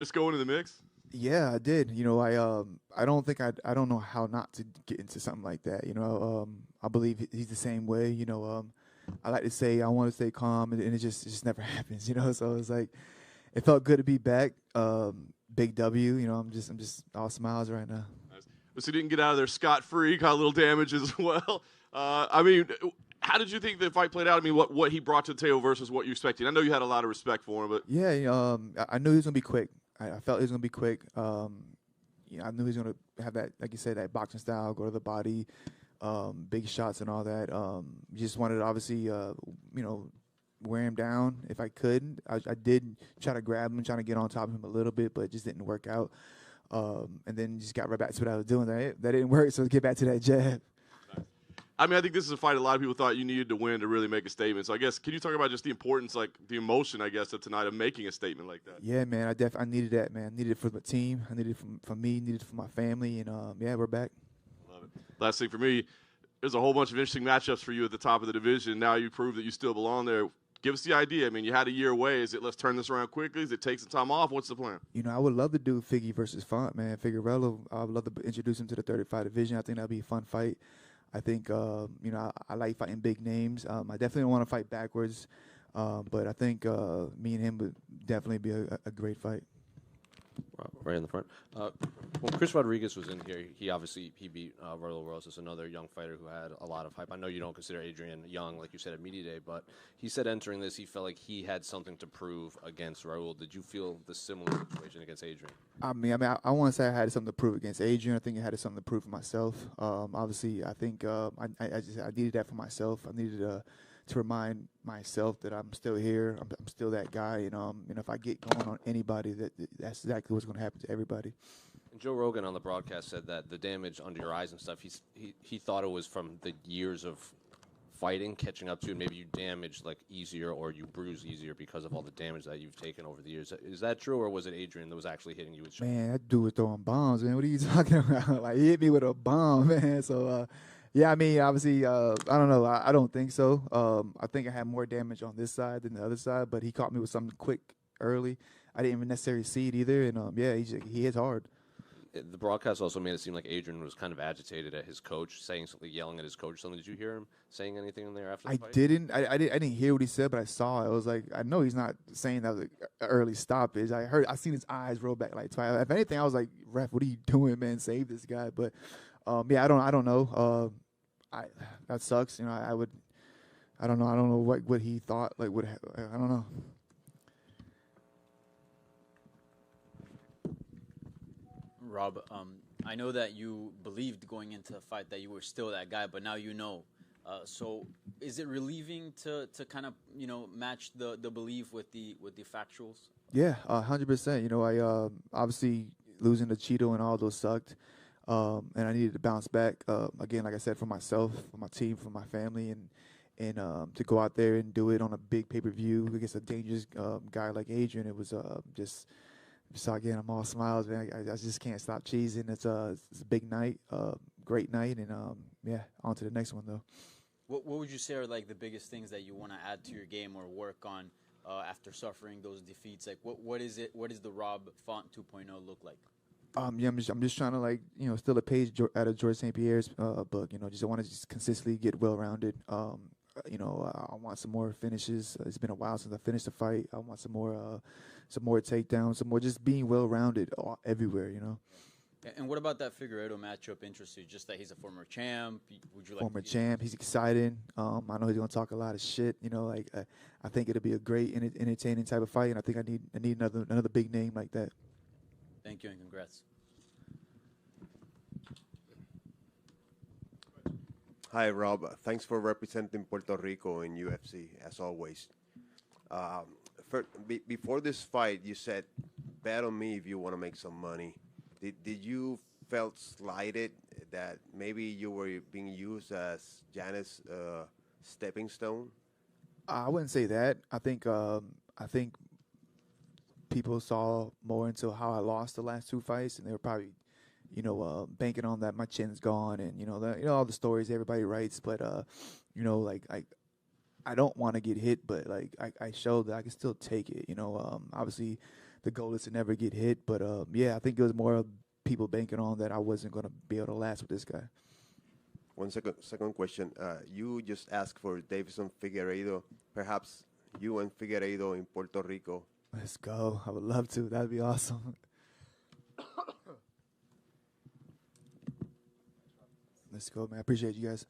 Just go into the mix. Yeah, I did. I don't think I don't know how not to get into something like that. I believe he's the same way. I like to say I want to stay calm, and it just never happens. So it's like it felt good to be back. Big W. I'm just all smiles right now. Nice. But so he didn't get out of there scot free. Got a little damage as well. I mean, how did you think the fight played out? I mean, what he brought to the table versus what you expected? I know you had a lot of respect for him, but Yeah, I knew he was gonna be quick. I felt he was gonna be quick. I knew he was gonna have that, like you said, that boxing style, go to the body, big shots and all that. Just wanted to obviously, wear him down if I could. I did try to grab him, trying to get on top of him a little bit, but it just didn't work out. And then just got right back to what I was doing. That didn't work, so let's get back to that jab. I mean, I think this is a fight a lot of people thought you needed to win to really make a statement. So I guess, can you talk about just the importance, like the emotion, I guess, of tonight of making a statement like that? Yeah, man, I needed that, man. I needed it for the team. I needed it for me. Needed it for my family, and yeah, we're back. Love it. Last thing for me, there's a whole bunch of interesting matchups for you at the top of the division. Now you prove that you still belong there. Give us the idea. I mean, you had a year away. Is it let's turn this around quickly? Is it take some time off? What's the plan? I would love to do Figgy versus Font, man. Figueroa, I would love to introduce him to the 35 division. I think that'd be a fun fight. I think, I like fighting big names. I definitely don't want to fight backwards, but I think me and him would definitely be a great fight. Right in the front. When Chris Rodriguez was in here, he beat Raul Rosas, another young fighter who had a lot of hype. I know you don't consider Adrian young, like you said at Media Day, but he said entering this, he felt like he had something to prove against Raul. Did you feel the similar situation against Adrian? I want to say I had something to prove against Adrian. I think I had something to prove for myself. Obviously, I think I needed that for myself. I needed to remind myself that I'm still here. I'm still that guy. And if I get going on anybody, that's exactly what's going to happen to everybody. And Joe Rogan on the broadcast said that the damage under your eyes and stuff, he thought it was from the years of fighting catching up to, and maybe you damaged like easier or you bruise easier because of all the damage that you've taken over the years. Is that true, or was it Adrian that was actually hitting you with shots? Man, that dude was throwing bombs, man. What are you talking about? Like, he hit me with a bomb, man. So, yeah, I mean, obviously, I don't know. I don't think so. I think I had more damage on this side than the other side, but he caught me with something quick early. I didn't even necessarily see it either, and yeah, he hits hard. The broadcast also made it seem like Adrian was kind of agitated at his coach, saying something, yelling at his coach. Something. Did you hear him saying anything in there after the fight? I didn't hear what he said, but I saw it. I was like, I know he's not saying that was an early stoppage. I seen his eyes roll back like twice. If anything, I was like, ref, what are you doing, man? Save this guy. But yeah, I don't know. That sucks. I don't know. I don't know what he thought. Like, I don't know. Rob, I know that you believed going into the fight that you were still that guy, but now you know. So is it relieving to kind of match the belief with the factuals? Yeah, 100%. I obviously losing to Cheeto and all those sucked, and I needed to bounce back. Again, like I said, for myself, for my team, for my family, and to go out there and do it on a big pay-per-view against a dangerous guy like Adrian, it was just. So again, I'm all smiles, man. I just can't stop cheesing. It's a big night, great night, and yeah, on to the next one though. What would you say are like the biggest things that you want to add to your game or work on after suffering those defeats? Like what is it? What does the Rob Font 2.0 look like? Yeah, I'm just trying to steal a page out of George St. Pierre's book. Just want to just consistently get well rounded. I want some more finishes. It's been a while since I finished a fight. I want some more takedowns, some more just being well rounded everywhere. And what about that Figueiredo matchup interests you? Just that he's a former champ. Would you like former champ? He's excited. I know he's gonna talk a lot of shit. I think it'll be a great, entertaining type of fight, and I think I need another big name like that. Thank you and congrats. Hi, Rob. Thanks for representing Puerto Rico in UFC, as always. Before this fight, you said, bet on me if you want to make some money. Did you felt slighted that maybe you were being used as Janice's stepping stone? I wouldn't say that. I think people saw more into how I lost the last two fights, and they were probably banking on that my chin's gone, and all the stories everybody writes. But I don't want to get hit, but like I showed that I can still take it. Obviously, the goal is to never get hit. But yeah, I think it was more of people banking on that I wasn't going to be able to last with this guy. One second question. You just asked for Davison Figueiredo. Perhaps you and Figueiredo in Puerto Rico. Let's go. I would love to. That'd be awesome. Let's go, man. I appreciate you guys.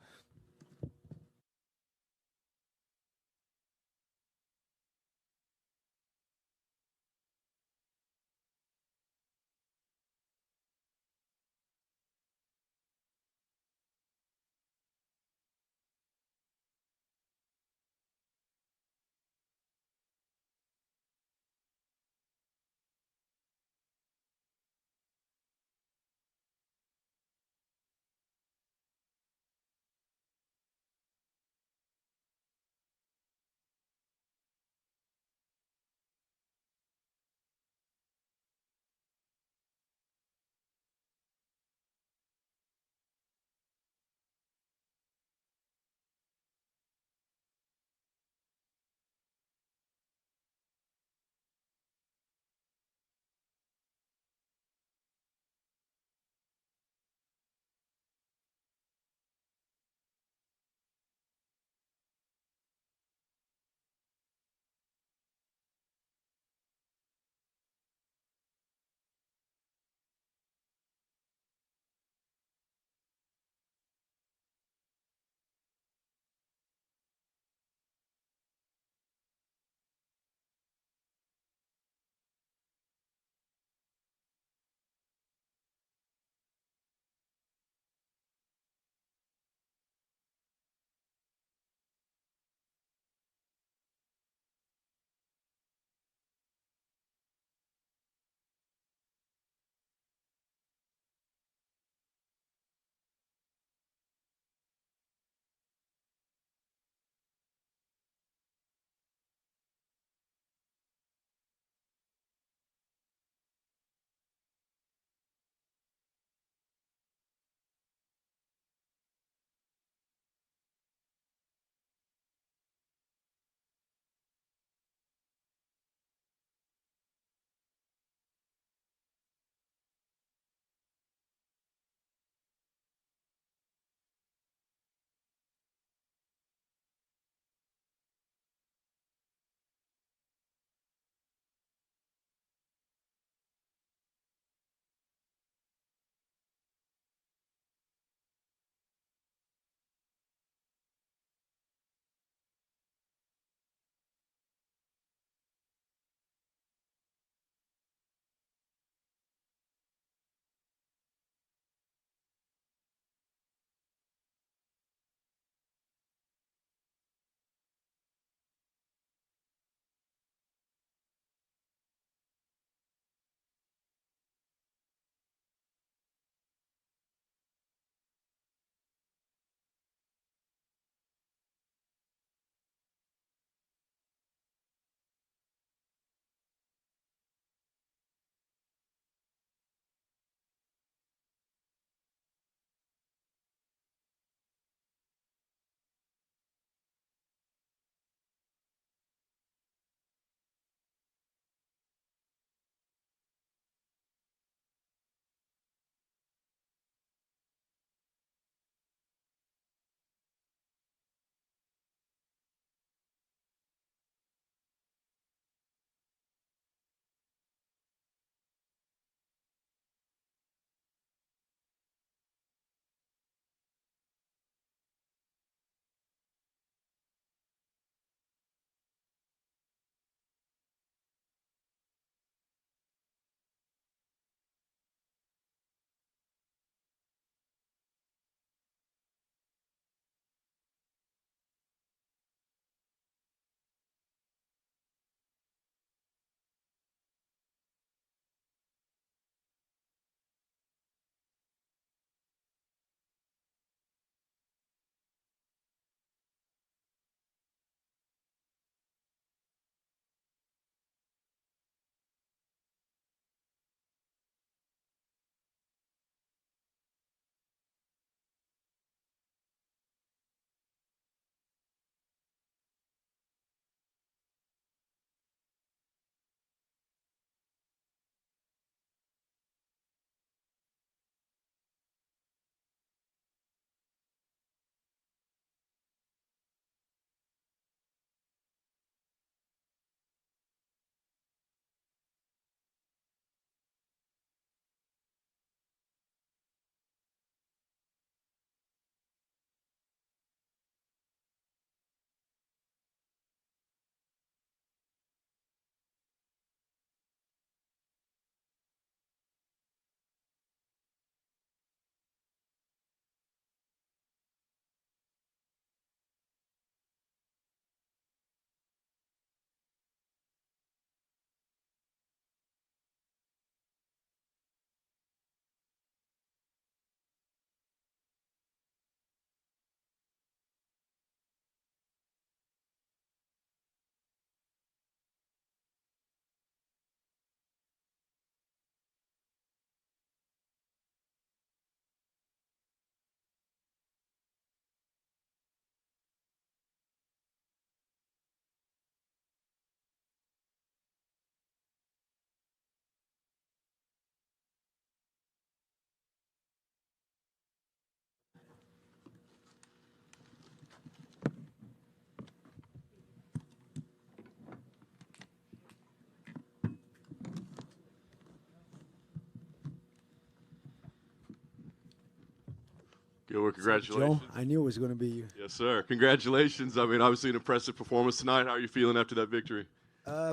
Good work. Congratulations. Joe, I knew it was going to be you. Yes, sir. Congratulations. I mean, obviously an impressive performance tonight. How are you feeling after that victory?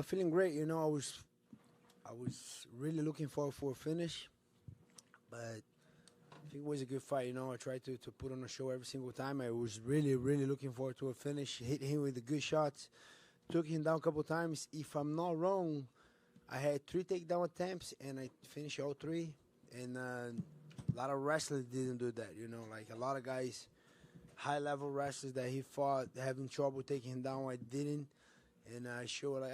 Feeling great. You know, I was really looking forward for a finish, but I think it was a good fight. You know, I tried to put on a show every single time. I was really looking forward to a finish. Hit him with the good shots. Took him down a couple times. If I'm not wrong, I had 3 takedown attempts, and I finished all 3. And a lot of wrestlers didn't do that. You know, like a lot of guys, high-level wrestlers that he fought, having trouble taking him down. I didn't. And I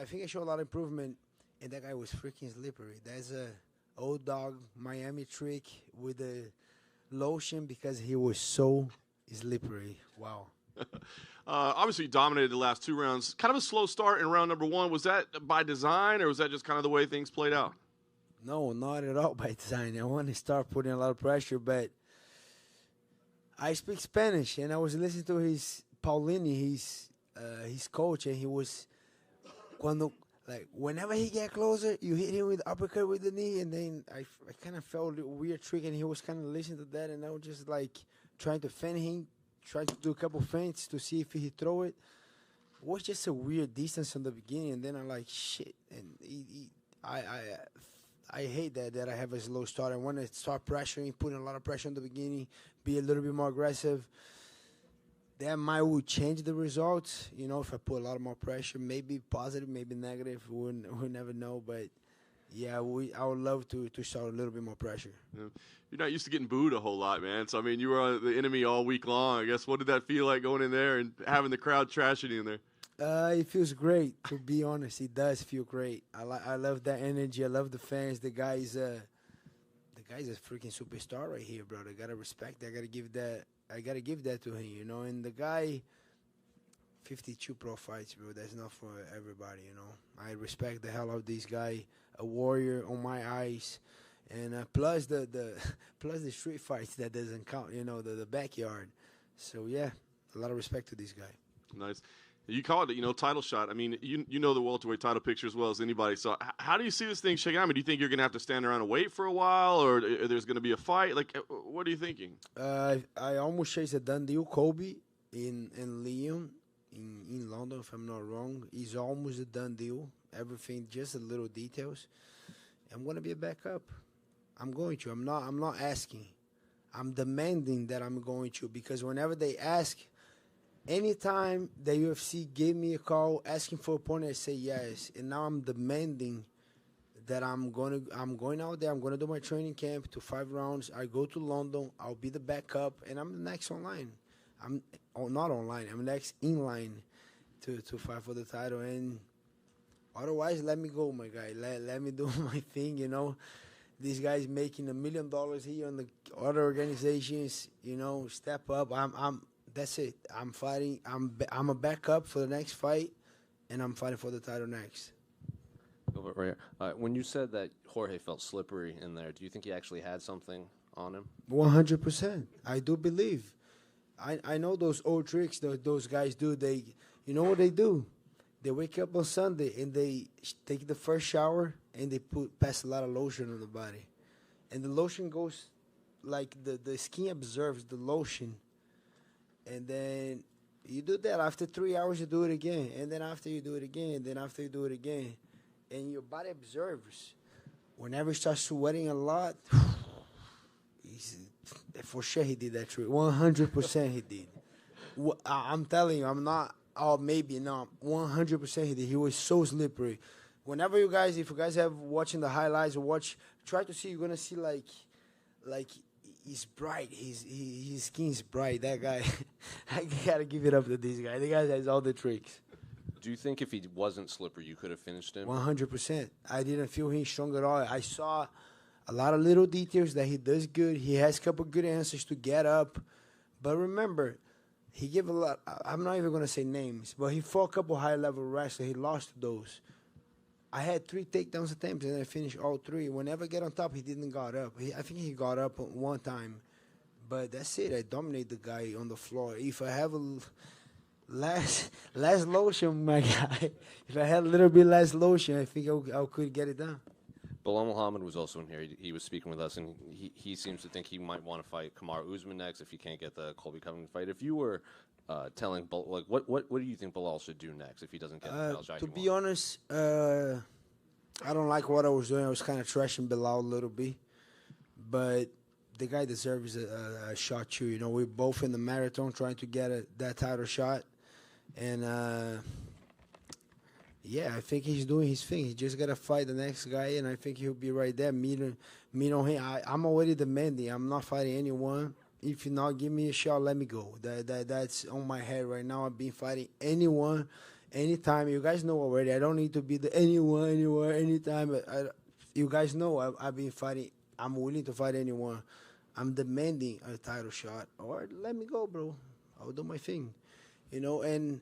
think I showed a lot of improvement, and that guy was freaking slippery. That's a old dog Miami trick with the lotion because he was so slippery. Wow. Obviously, you dominated the last 2 rounds. Kind of a slow start in round number 1. Was that by design, or was that just kind of the way things played out? No, not at all by design. I want to start putting a lot of pressure, but I speak Spanish, and I was listening to his Paulini, his coach, and he was whenever he get closer, you hit him with uppercut with the knee, and then I kind of felt a weird trick, and he was kind of listening to that, and I was just like trying to fend him, trying to do a couple feints to see if he throw it. It was just a weird distance in the beginning, and then I'm like, shit, and I hate that I have a slow start. I want to start pressuring, putting a lot of pressure in the beginning, be a little bit more aggressive. That would change the results, you know, if I put a lot more pressure, maybe positive, maybe negative. We'll never know. But, yeah, I would love to start a little bit more pressure. Yeah. You're not used to getting booed a whole lot, man. So, I mean, you were the enemy all week long. I guess, what did that feel like going in there and having the crowd trashing you in there? It feels great, to be honest. It does feel great. I love that energy. I love the fans. The guy's a freaking superstar right here, brother. I got to respect that. I gotta give that to him, you know. And the guy, 52 pro fights, bro. That's not for everybody, you know. I respect the hell out of this guy, a warrior on my eyes, and plus the street fights that doesn't count, you know, the backyard. So yeah, a lot of respect to this guy. Nice. You called it, you know, title shot. I mean, you know the welterweight title picture as well as anybody. So how do you see this thing shaking out? I mean, do you think you're going to have to stand around and wait for a while, or there's going to be a fight? Like, what are you thinking? I almost chased a done deal, Kobe, in Lyon, in London, if I'm not wrong. It's almost a done deal. Everything, just the little details. I'm going to be a backup. I'm going to. I'm not asking. I'm demanding that I'm going to, because whenever they ask, anytime the UFC gave me a call asking for a opponent, I say yes. And now I'm demanding that I'm going out there. I'm going to do my training camp to 5 rounds. I go to London. I'll be the backup, and I'm the next online. I'm not online. I'm next in line to fight for the title. And otherwise, let me go, my guy. Let me do my thing, you know. These guys making $1 million here on the other organizations, you know, step up. That's it. I'm fighting. I'm a backup for the next fight, and I'm fighting for the title next. Right here. When you said that Jorge felt slippery in there, do you think he actually had something on him? 100%. I do believe. I know those old tricks those guys do. You know what they do? They wake up on Sunday and they take the first shower and they pass a lot of lotion on the body, and the lotion goes like the skin absorbs the lotion. And then you do that. After 3 hours, you do it again. And then after you do it again. And then after you do it again. And your body observes. Whenever you start sweating a lot, for sure he did that trick. 100% he did. I'm telling you, I'm not, maybe not. 100% he did. He was so slippery. Whenever if you guys have watching the highlights or try to see, you're going to see like he's bright. His skin's bright. That guy, I gotta give it up to this guy. The guy has all the tricks. Do you think if he wasn't slippery, you could have finished him? 100%. I didn't feel him strong at all. I saw a lot of little details that he does good. He has a couple good answers to get up. But remember, he gave a lot. I'm not even gonna say names, but he fought a couple high-level wrestlers. He lost those. I had 3 takedowns attempts, and I finished all 3. Whenever I get on top, he didn't got up. I think he got up one time. But that's it. I dominate the guy on the floor. If I have a less lotion, my guy, if I had a little bit less lotion, I think I could get it done. Bilal Muhammad was also in here. He was speaking with us, and he seems to think he might want to fight Kamaru Usman next if he can't get the Colby Covington fight. If you were telling like what do you think Bilal should do next if he doesn't get the title shot? To be honest, I don't like what I was doing. I was kind of trashing Bilal a little bit, but the guy deserves a shot too. You know, we're both in the marathon trying to get that title shot, and yeah, I think he's doing his thing. He just gotta fight the next guy, and I think he'll be right there. Me on him. I'm already demanding. I'm not fighting anyone. If you not give me a shot, let me go. That's on my head right now. I've been fighting anyone, anytime. You guys know already. I don't need to be the anyone, anywhere, anytime. But you guys know I've been fighting. I'm willing to fight anyone. I'm demanding a title shot, or let me go, bro. I'll do my thing, you know. And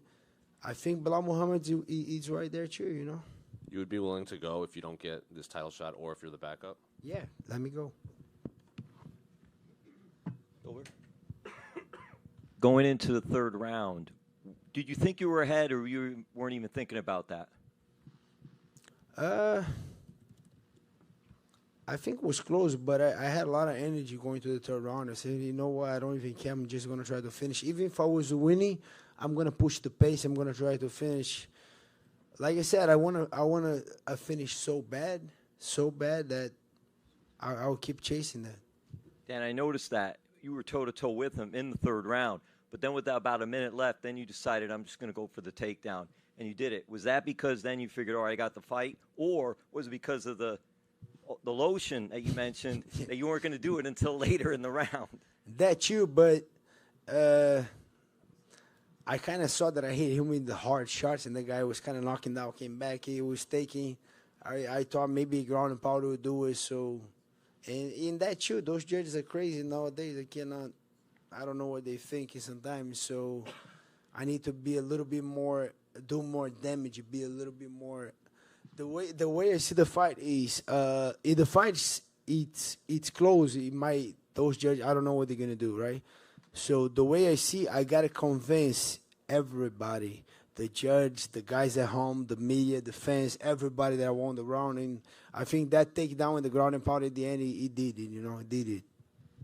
I think Bilal Muhammad is right there too, you know. You would be willing to go if you don't get this title shot, or if you're the backup? Yeah, let me go. Over. Going into the third round, did you think you were ahead, or you weren't even thinking about that? I think it was close, but I had a lot of energy going to the third round. I said, you know what, I don't even care. I'm just going to try to finish. Even if I was winning, I'm going to push the pace. I'm going to try to finish. Like I said, I want to finish so bad that I'll keep chasing that. Dan, I noticed that you were toe-to-toe with him in the third round, but then with about a minute left, then you decided, I'm just going to go for the takedown, and you did it. Was that because then you figured, all right, I got the fight, or was it because of the lotion that you mentioned that you weren't going to do it until later in the round? That too, but I kind of saw that I hit him with the hard shots, and the guy was kind of knocking down, came back. He was taking. I thought maybe ground and powder would do it. So, and in that too, those judges are crazy nowadays. They cannot. I don't know what they think sometimes. So, I need to be a little bit more, do more damage, be a little bit more. The way I see the fight is, if the fight's it's close, those judges, I don't know what they're gonna do, right? So the way I see, I gotta convince everybody, the judge, the guys at home, the media, the fans, everybody that won the round, and I think that takedown in the ground and pound at the end, he did it, you know, he did it.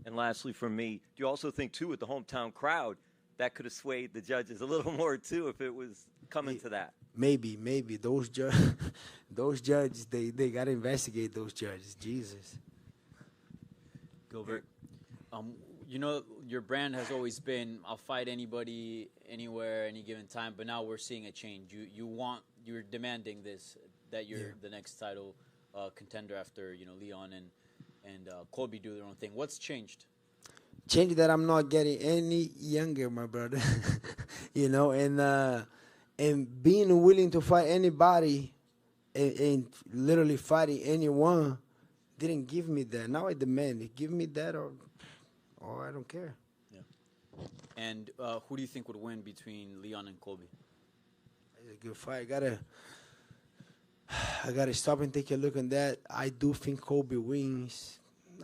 And lastly, from me, do you also think too, with the hometown crowd, that could have swayed the judges a little more too if it was coming to that? Maybe those judges, they gotta investigate those judges. Jesus. Gilbert, you know, your brand has always been, I'll fight anybody, anywhere, any given time, but now we're seeing a change. You're demanding this, that you're the next title contender after, you know, Leon and Colby do their own thing. What's changed? Change that I'm not getting any younger, my brother. You know, and being willing to fight anybody and literally fighting anyone didn't give me that. Now I demand it. Give me that or I don't care. Yeah. And who do you think would win between Leon and Colby? It's a good fight. I gotta stop and take a look at that. I do think Colby wins.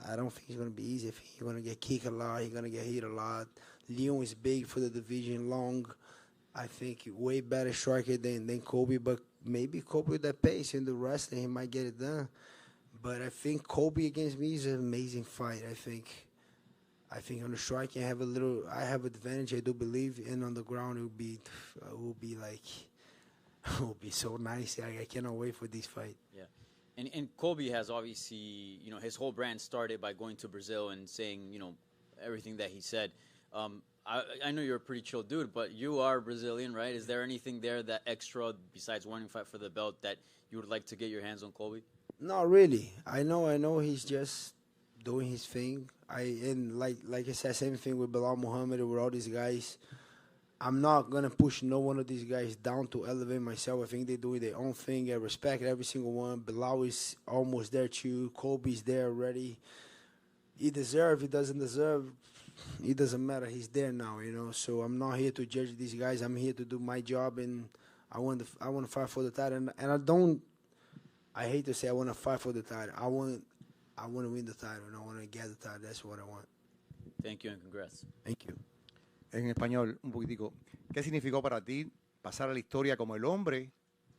I don't think it's gonna be easy. He's gonna get kicked a lot. He's gonna get hit a lot. Leon is big for the division, long. I think way better striker than Colby, but maybe Colby with that pace and the wrestling, he might get it done. But I think Colby against me is an amazing fight. I think on the striking I have advantage. I do believe, and on the ground it will be so nice. I cannot wait for this fight. Yeah. And Colby has obviously, you know, his whole brand started by going to Brazil and saying, you know, everything that he said. I know you're a pretty chill dude, but you are Brazilian, right? Is there anything there that extra, besides wanting to fight for the belt, that you would like to get your hands on Colby? Not really. I know he's just doing his thing. And like I said, same thing with Bilal Muhammad, with all these guys. I'm not gonna push no one of these guys down to elevate myself. I think they're doing their own thing. I respect every single one. Bilal is almost there too. Colby's there already. He doesn't deserve. It doesn't matter. He's there now, you know. So I'm not here to judge these guys. I'm here to do my job, and I want to fight for the title. And I hate to say I want to fight for the title. I want to win the title, and I want to get the title. That's what I want. Thank you and congrats. Thank you. En español, un poquitico. ¿Qué significó para ti pasar a la historia como el hombre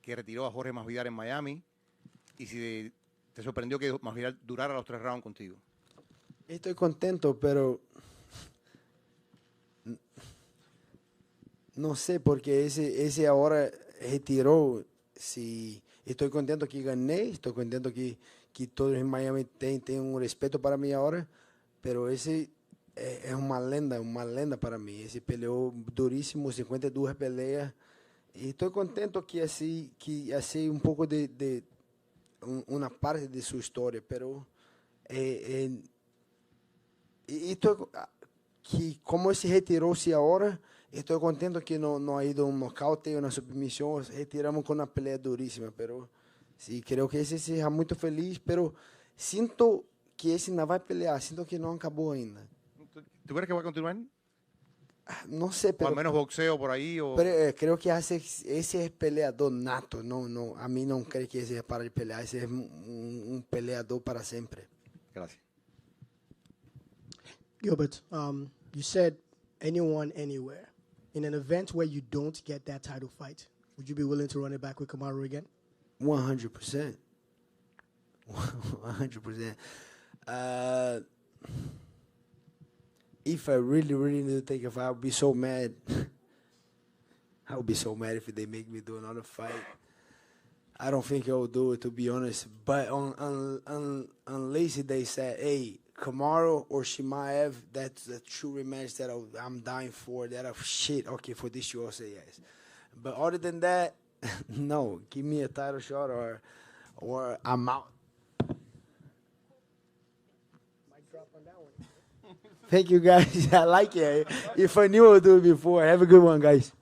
que retiró a Jorge Masvidal en Miami? Y si ¿Te sorprendió que Masvidal durara los 3 rounds contigo? Estoy contento, pero no sé, porque ese ahora retiró. Si estoy contento que gané, estoy contento que todos en Miami tienen un respeto para mí ahora, pero ese es uma lenda para mí. Ese peleó durísimo, 52 peleas, y estoy contento que así un poco de una parte de su historia, pero y estoy, que como se retirou-se agora, estou contento que não ha ido um nocaute ou uma submissão, retiramos com uma pelea duríssima, pero sí, creo que esse será muito feliz, pero sinto que esse não vai pelear, sinto que não acabou ainda. ¿Tú crees que va a continuar? Não sei, O pero, al menos boxeo por ahí. O... pero creo que esse é peleador nato, não, a mim não creio que esse é para de pelear, esse é um peleador para sempre. Gracias. Gilbert, you said anyone, anywhere. In an event where you don't get that title fight, would you be willing to run it back with Kamaru again? 100%. 100%. If I really need to take a fight, I would be so mad. I would be so mad if they make me do another fight. I don't think I will do it, to be honest. But unless they say, hey, Kamaru or Shimaev, that's the true rematch that I'm dying for. That shit, okay, for this you will say yes. But other than that, no. Give me a title shot or I'm out. Mic drop on that one. Thank you, guys. I like it. If I knew I would do it before. Have a good one, guys.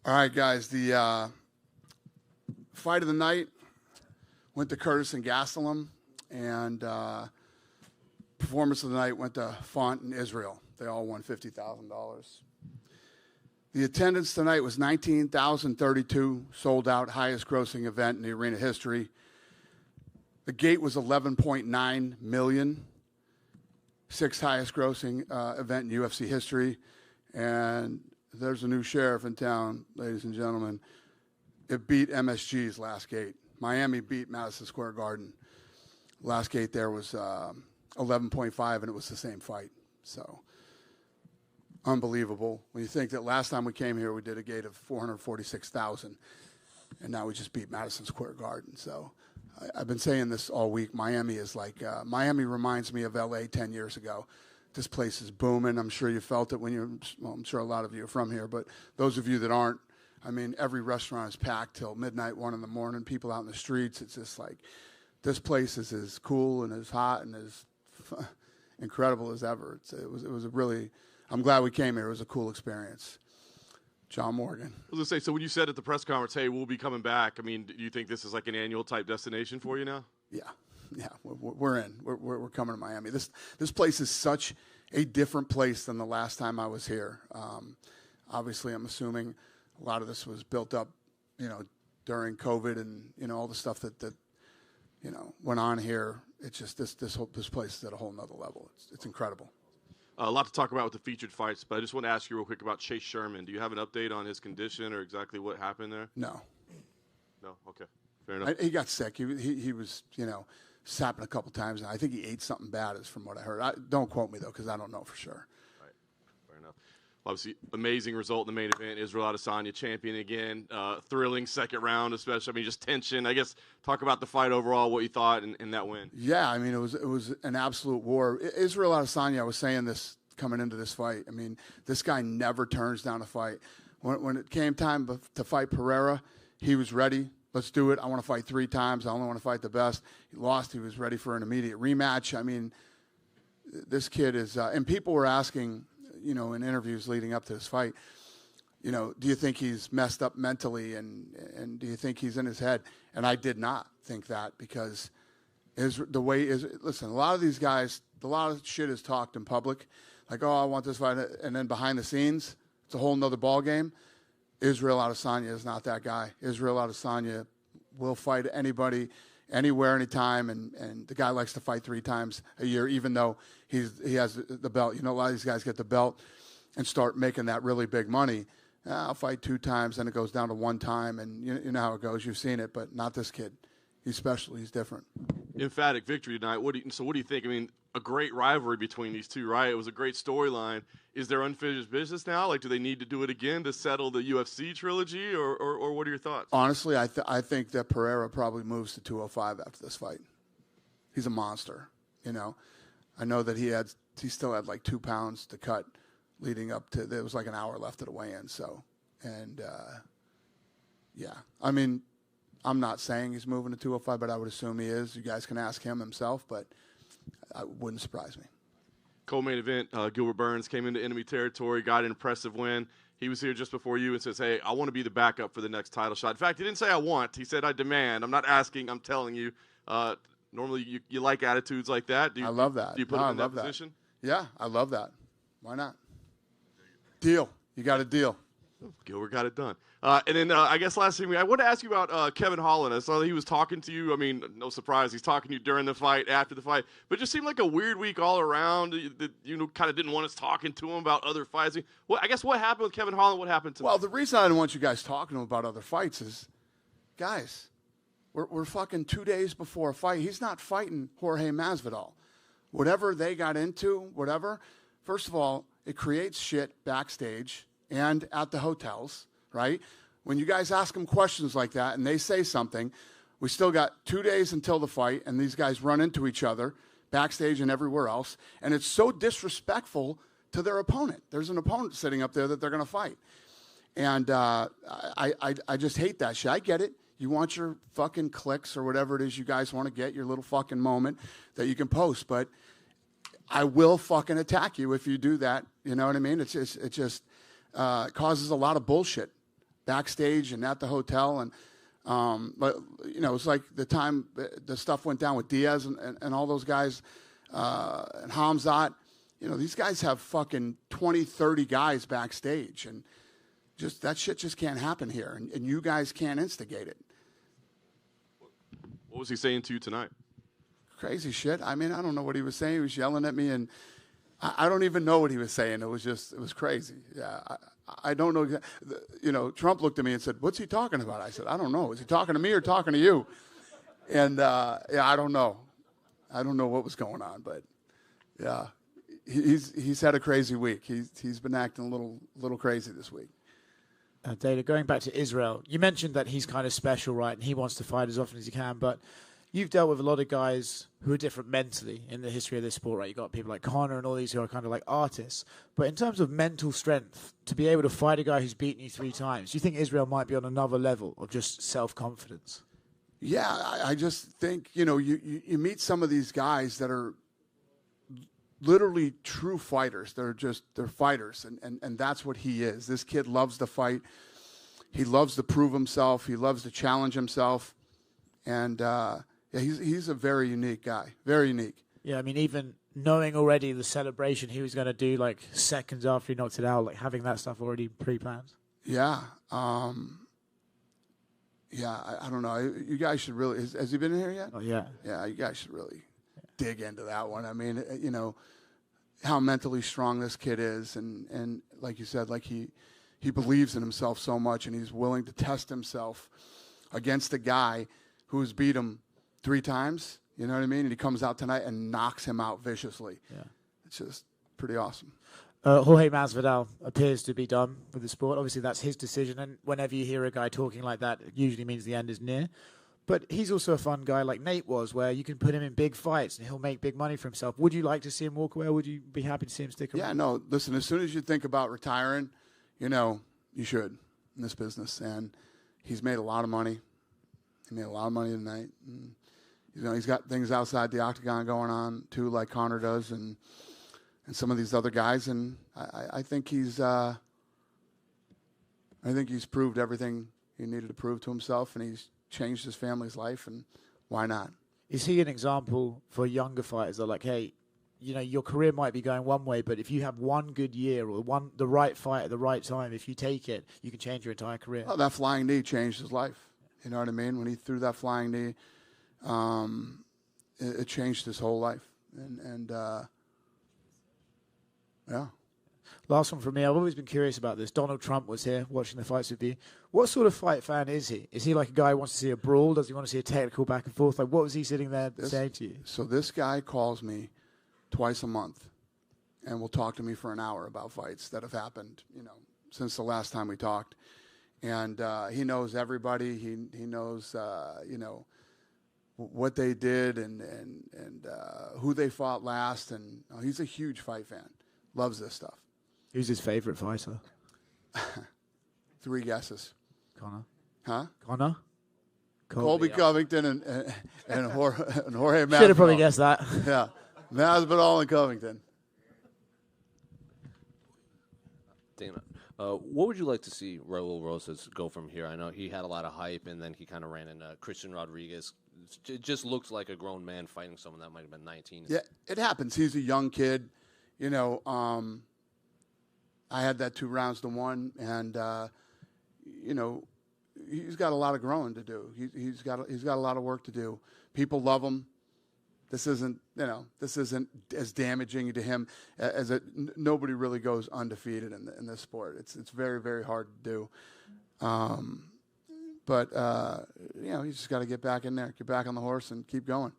All right, guys. The fight of the night went to Curtis and Gastelum, and performance of the night went to Font and Israel. They all won $50,000. The attendance tonight was 19,032, sold out, highest grossing event in the arena history. The gate was 11.9 million, sixth highest grossing event in UFC history. And there's a new sheriff in town, ladies and gentlemen. It beat MSG's last gate. Miami beat Madison Square Garden. Last gate there was 11.5, and it was the same fight. So unbelievable. When you think that last time we came here, we did a gate of 446,000, and now we just beat Madison Square Garden. So I've been saying this all week. Miami is like Miami reminds me of LA 10 years ago. This place is booming. I'm sure you felt it when I'm sure a lot of you are from here, but those of you that aren't, I mean, every restaurant is packed till midnight, 1 in the morning, people out in the streets. It's just like, this place is as cool and as hot and as incredible as ever. It was a really, I'm glad we came here. It was a cool experience. John Morgan. I was going to say, so when you said at the press conference, hey, we'll be coming back, I mean, do you think this is like an annual type destination for you now? Yeah, we're in. We're coming to Miami. This place is such a different place than the last time I was here. Obviously, I'm assuming a lot of this was built up, during COVID and all the stuff that went on here. It's just this place is at a whole nother level. It's incredible. A lot to talk about with the featured fights, but I just want to ask you real quick about Chase Sherman. Do you have an update on his condition or exactly what happened there? No. Okay, fair enough. He got sick. He was sapping a couple times, and I think he ate something bad, is from what I heard. Don't quote me though, because I don't know for sure. Right, fair enough. Obviously, amazing result in the main event. Israel Adesanya champion again. Thrilling second round, especially. I mean, just tension. I guess talk about the fight overall, what you thought in that win. Yeah, I mean, it was an absolute war. Israel Adesanya, I was saying this coming into this fight. I mean, this guy never turns down a fight. When it came time to fight Pereira, he was ready. Let's do it. I want to fight 3 times. I only want to fight the best. He lost. He was ready for an immediate rematch. I mean, this kid is and people were asking, in interviews leading up to this fight, do you think he's messed up mentally and do you think he's in his head? And I did not think that, because listen, a lot of these guys, a lot of shit is talked in public, like, oh, I want this fight, and then behind the scenes, it's a whole nother ball game. Israel Adesanya is not that guy. Israel Adesanya will fight anybody, anywhere, anytime, and the guy likes to fight 3 times a year, even though he has the belt. A lot of these guys get the belt and start making that really big money. I'll fight 2 times, then it goes down to 1 time, and you know how it goes. You've seen it, but not this kid. He's special. He's different. Emphatic victory tonight. What do you think? I mean, a great rivalry between these two, right? It was a great storyline. Is there unfinished business now? Like, do they need to do it again to settle the UFC trilogy, or what are your thoughts? Honestly, I think that Pereira probably moves to 205 after this fight. He's a monster, I know that he still had like 2 pounds to cut leading up to, there was like an hour left of the weigh-in, so, and, yeah. I mean, I'm not saying he's moving to 205, but I would assume he is. You guys can ask him himself, but it wouldn't surprise me. Co-main event, Gilbert Burns came into enemy territory, got an impressive win. He was here just before you and says, hey, I want to be the backup for the next title shot. In fact, he didn't say I want. He said I demand. I'm not asking. I'm telling you. Normally, you like attitudes like that. I love that. Do you put him in that position? Yeah, I love that. Why not? Deal. You got a deal. Gilbert got it done. And then I guess last thing, I want to ask you about Kevin Holland. I saw that he was talking to you. I mean, no surprise, he's talking to you during the fight, after the fight. But it just seemed like a weird week all around. That kind of didn't want us talking to him about other fights. Well, I guess what happened with Kevin Holland? What happened to him? Well, the reason I didn't want you guys talking to him about other fights is, guys, we're fucking 2 days before a fight. He's not fighting Jorge Masvidal. Whatever they got into, first of all, it creates shit backstage and at the hotels, right? When you guys ask them questions like that and they say something, we still got 2 days until the fight, and these guys run into each other backstage and everywhere else, and it's so disrespectful to their opponent. There's an opponent sitting up there that they're going to fight. And I just hate that shit. I get it. You want your fucking clicks or whatever it is you guys want to get, your little fucking moment that you can post, but I will fucking attack you if you do that. You know what I mean? It just causes a lot of bullshit backstage and at the hotel. And, but, it's like the time the stuff went down with Diaz and all those guys and Hamzat. These guys have fucking 20, 30 guys backstage. And just that shit just can't happen here. And you guys can't instigate it. What was he saying to you tonight? Crazy shit. I mean, I don't know what he was saying. He was yelling at me, and I don't even know what he was saying. It was crazy. Yeah, I don't know. Trump looked at me and said, "What's he talking about?" I said, "I don't know. Is he talking to me or talking to you?" And yeah, I don't know. I don't know what was going on, but yeah, he's had a crazy week. He's been acting a little crazy this week. Data, going back to Israel, you mentioned that he's kind of special, right? And he wants to fight as often as he can, but you've dealt with a lot of guys who are different mentally in the history of this sport, right? You've got people like Conor and all these who are kind of like artists. But in terms of mental strength, to be able to fight a guy who's beaten you 3 times, do you think Israel might be on another level of just self-confidence? Yeah, I just think, you meet some of these guys that are literally true fighters. They're fighters, and that's what he is. This kid loves to fight. He loves to prove himself. He loves to challenge himself. And he's a very unique guy, very unique. Yeah, I mean, even knowing already the celebration he was going to do, like seconds after he knocked it out, like having that stuff already pre-planned. Yeah, I don't know. You guys should really. Has he been in here yet? Oh yeah. Yeah, you guys should really dig into that one. I mean, how mentally strong this kid is, and like you said, like he believes in himself so much, and he's willing to test himself against a guy who's beat him 3 times. You know what I mean? And he comes out tonight and knocks him out viciously. Yeah, it's just pretty awesome. Jorge Masvidal appears to be done with the sport. Obviously, that's his decision, and whenever you hear a guy talking like that, it usually means the end is near. But he's also a fun guy like Nate was, where you can put him in big fights and he'll make big money for himself. Would you like to see him walk away, or would you be happy to see him stick around? Yeah, no, listen, as soon as you think about retiring, you should in this business. And he's made a lot of money. He made a lot of money tonight. And, he's got things outside the octagon going on, too, like Conor does, and some of these other guys. And I think he's proved everything he needed to prove to himself, and he's changed his family's life, and why not? Is he an example for younger fighters that are like, hey, your career might be going one way, but if you have one good year or the right fight at the right time, if you take it, you can change your entire career? Oh, that flying knee changed his life. You know what I mean? When he threw that flying knee, it changed his whole life. And yeah. Last one from me. I've always been curious about this. Donald Trump was here watching the fights with you. What sort of fight fan is he? Is he like a guy who wants to see a brawl? Does he want to see a technical back and forth? Like, what was he sitting there saying to you? So this guy calls me twice a month and will talk to me for an hour about fights that have happened, since the last time we talked. And he knows everybody. He knows, what they did and who they fought last. And he's a huge fight fan. Loves this stuff. Who's his favorite fighter? 3 guesses. Conor. Huh? Conor? Colby Covington and Jorge Masvidal. Should have probably guessed that. Yeah. Masvidal and Covington. Dana, what would you like to see Raul Rosas go from here? I know he had a lot of hype, and then he kind of ran into Christian Rodriguez. It just looks like a grown man fighting someone that might have been 19. Yeah, it happens. He's a young kid. I had that 2 rounds to 1, and he's got a lot of growing to do. He's got a lot of work to do. People love him. This isn't as damaging to him as nobody really goes undefeated in this sport. It's very, very hard to do. But he's just got to get back in there, get back on the horse, and keep going.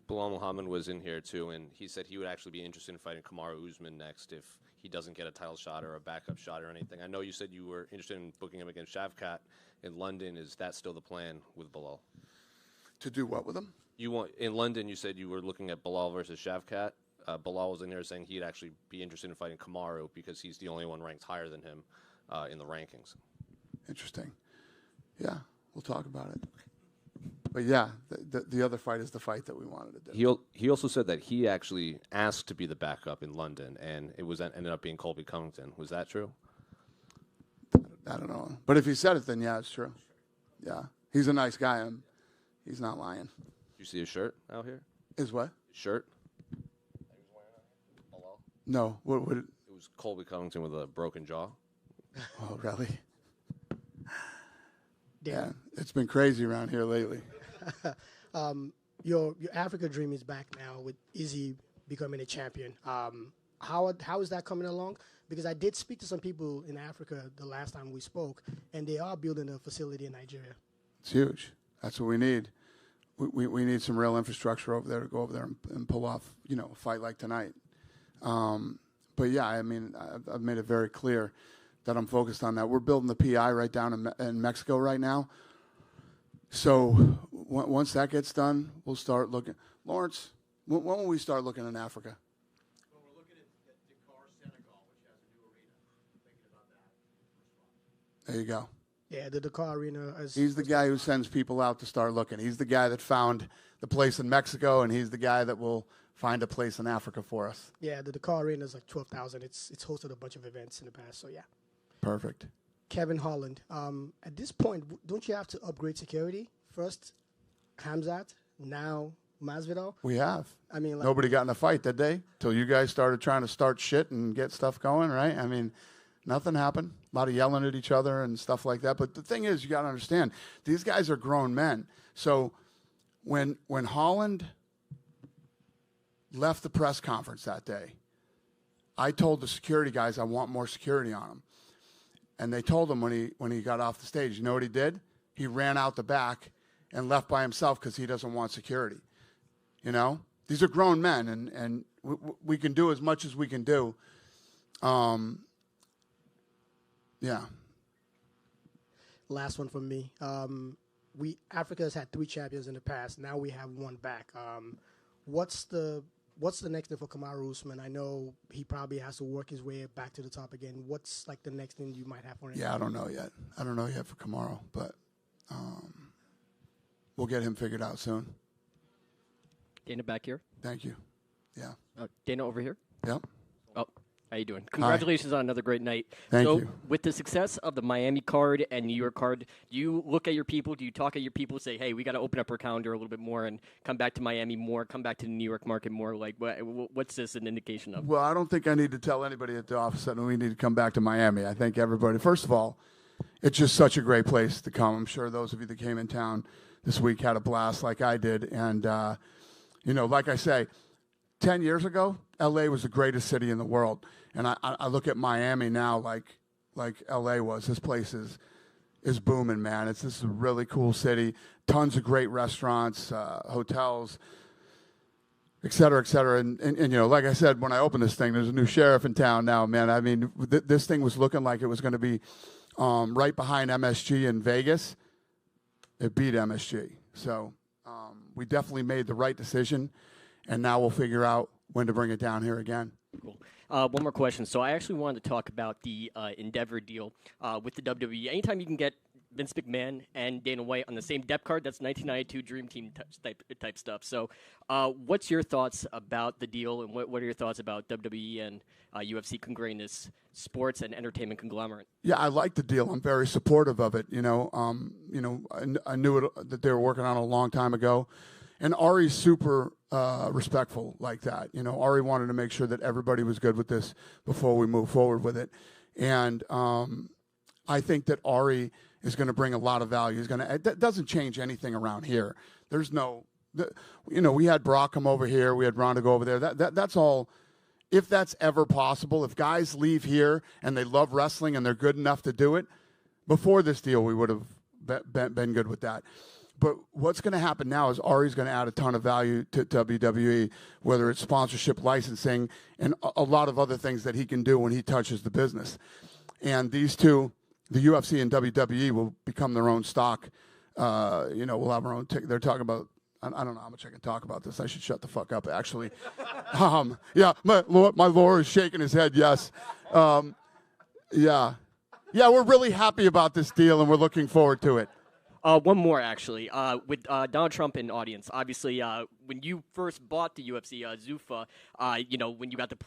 Bilal Muhammad was in here too, and he said he would actually be interested in fighting Kamaru Usman next if he doesn't get a title shot or a backup shot or anything. I know you said you were interested in booking him against Shavkat in London. Is that still the plan with Bilal? To do what with him? In London, you said you were looking at Bilal versus Shavkat. Bilal was in there saying he'd actually be interested in fighting Kamaru because he's the only one ranked higher than him in the rankings. Interesting. Yeah, we'll talk about it. But yeah, the other fight is the fight that we wanted to do. He also said that he actually asked to be the backup in London, and it ended up being Colby Covington. Was that true? I don't know. But if he said it, then yeah, it's true. Yeah, he's a nice guy. He's not lying. Did you see his shirt out here? His what? His shirt? No. What? It was Colby Covington with a broken jaw. Oh, really? Yeah, it's been crazy around here lately. Your Africa dream is back now with Izzy becoming a champion. How is that coming along? Because I did speak to some people in Africa the last time we spoke, and they are building a facility in Nigeria. It's huge. That's what we need. We need some real infrastructure over there to go over there and pull off, a fight like tonight. But yeah, I mean, I've made it very clear that I'm focused on that. We're building the PI right down in Mexico right now. So once that gets done, we'll start looking. Lawrence, when will we start looking in Africa? Well, we're looking at Dakar, Senegal, which has a new arena. Thinking about that. There you go. Yeah, the Dakar Arena. He's the guy who sends people out to start looking. He's the guy that found the place in Mexico, and he's the guy that will find a place in Africa for us. Yeah, the Dakar Arena is like 12,000. It's hosted a bunch of events in the past, so yeah. Perfect. Kevin Holland. At this point, don't you have to upgrade security? First, Hamzat, now Masvidal. We have. I mean, like, nobody got in a fight, did they? Till you guys started trying to start shit and get stuff going, right? I mean, nothing happened. A lot of yelling at each other and stuff like that. But the thing is, you got to understand, these guys are grown men. So when Holland left the press conference that day, I told the security guys I want more security on him. And they told him when he got off the stage, you know what he did? He ran out the back and left by himself because he doesn't want security. You know? These are grown men, and we can do as much as we can do. Yeah. Last one from me. Africa has had 3 champions in the past. Now we have one back. What's the next thing for Kamaru Usman? I know he probably has to work his way back to the top again. What's like the next thing you might have for him? Yeah, I don't know yet. I don't know yet for Kamaru, but we'll get him figured out soon. Dana back here. Thank you. Yeah. Dana over here. Yep. Oh, how you doing? Congratulations on another great night. Thank so, you. with the success of the Miami card and New York card, do you look at your people? Do you talk at your people? Say, hey, we got to open up our calendar a little bit more and come back to Miami more, come back to the New York market more. Like, what's this an indication of? Well, I don't think I need to tell anybody at the office that we need to come back to Miami. I think everybody, first of all, it's just such a great place to come. I'm sure those of you that came in town this week had a blast like I did. And, you know, like I say, 10 years ago, L.A. was the greatest city in the world. And I look at Miami now like L.A. was. This place is booming, man. This is a really cool city. Tons of great restaurants, hotels, et cetera, et cetera. And, you know, like I said, when I opened this thing, there's a new sheriff in town now, man. I mean, this thing was looking like it was going to be right behind MSG in Vegas. It beat MSG. So we definitely made the right decision, and now we'll figure out when to bring it down here again. Cool. One more question. So I actually wanted to talk about the Endeavor deal with the WWE. Anytime you can get Vince McMahon and Dana White on the same depth card, that's 1992 Dream Team type stuff. So what's your thoughts about the deal, and what are your thoughts about WWE and UFC congraining this sports and entertainment conglomerate? Yeah, I like the deal. I'm very supportive of it. I knew that they were working on it a long time ago. And Ari's super respectful like that. You know, Ari wanted to make sure that everybody was good with this before we move forward with it. And I think that Ari is going to bring a lot of value. That doesn't change anything around here. There's no, we had Brock come over here. We had Ronda go over there. That's all. If that's ever possible, if guys leave here and they love wrestling and they're good enough to do it, before this deal, we would have been good with that. But what's going to happen now is Ari's going to add a ton of value to WWE, whether it's sponsorship, licensing, and a lot of other things that he can do when he touches the business. And these two, the UFC and WWE, will become their own stock. We'll have our own ticket. They're talking about, I don't know how much I can talk about this. I should shut the fuck up, actually. Yeah, my lawyer is shaking his head, yes. Yeah, we're really happy about this deal, and we're looking forward to it. One more, actually. With Donald Trump in the audience, obviously, when you first bought the UFC, Zuffa, when you got the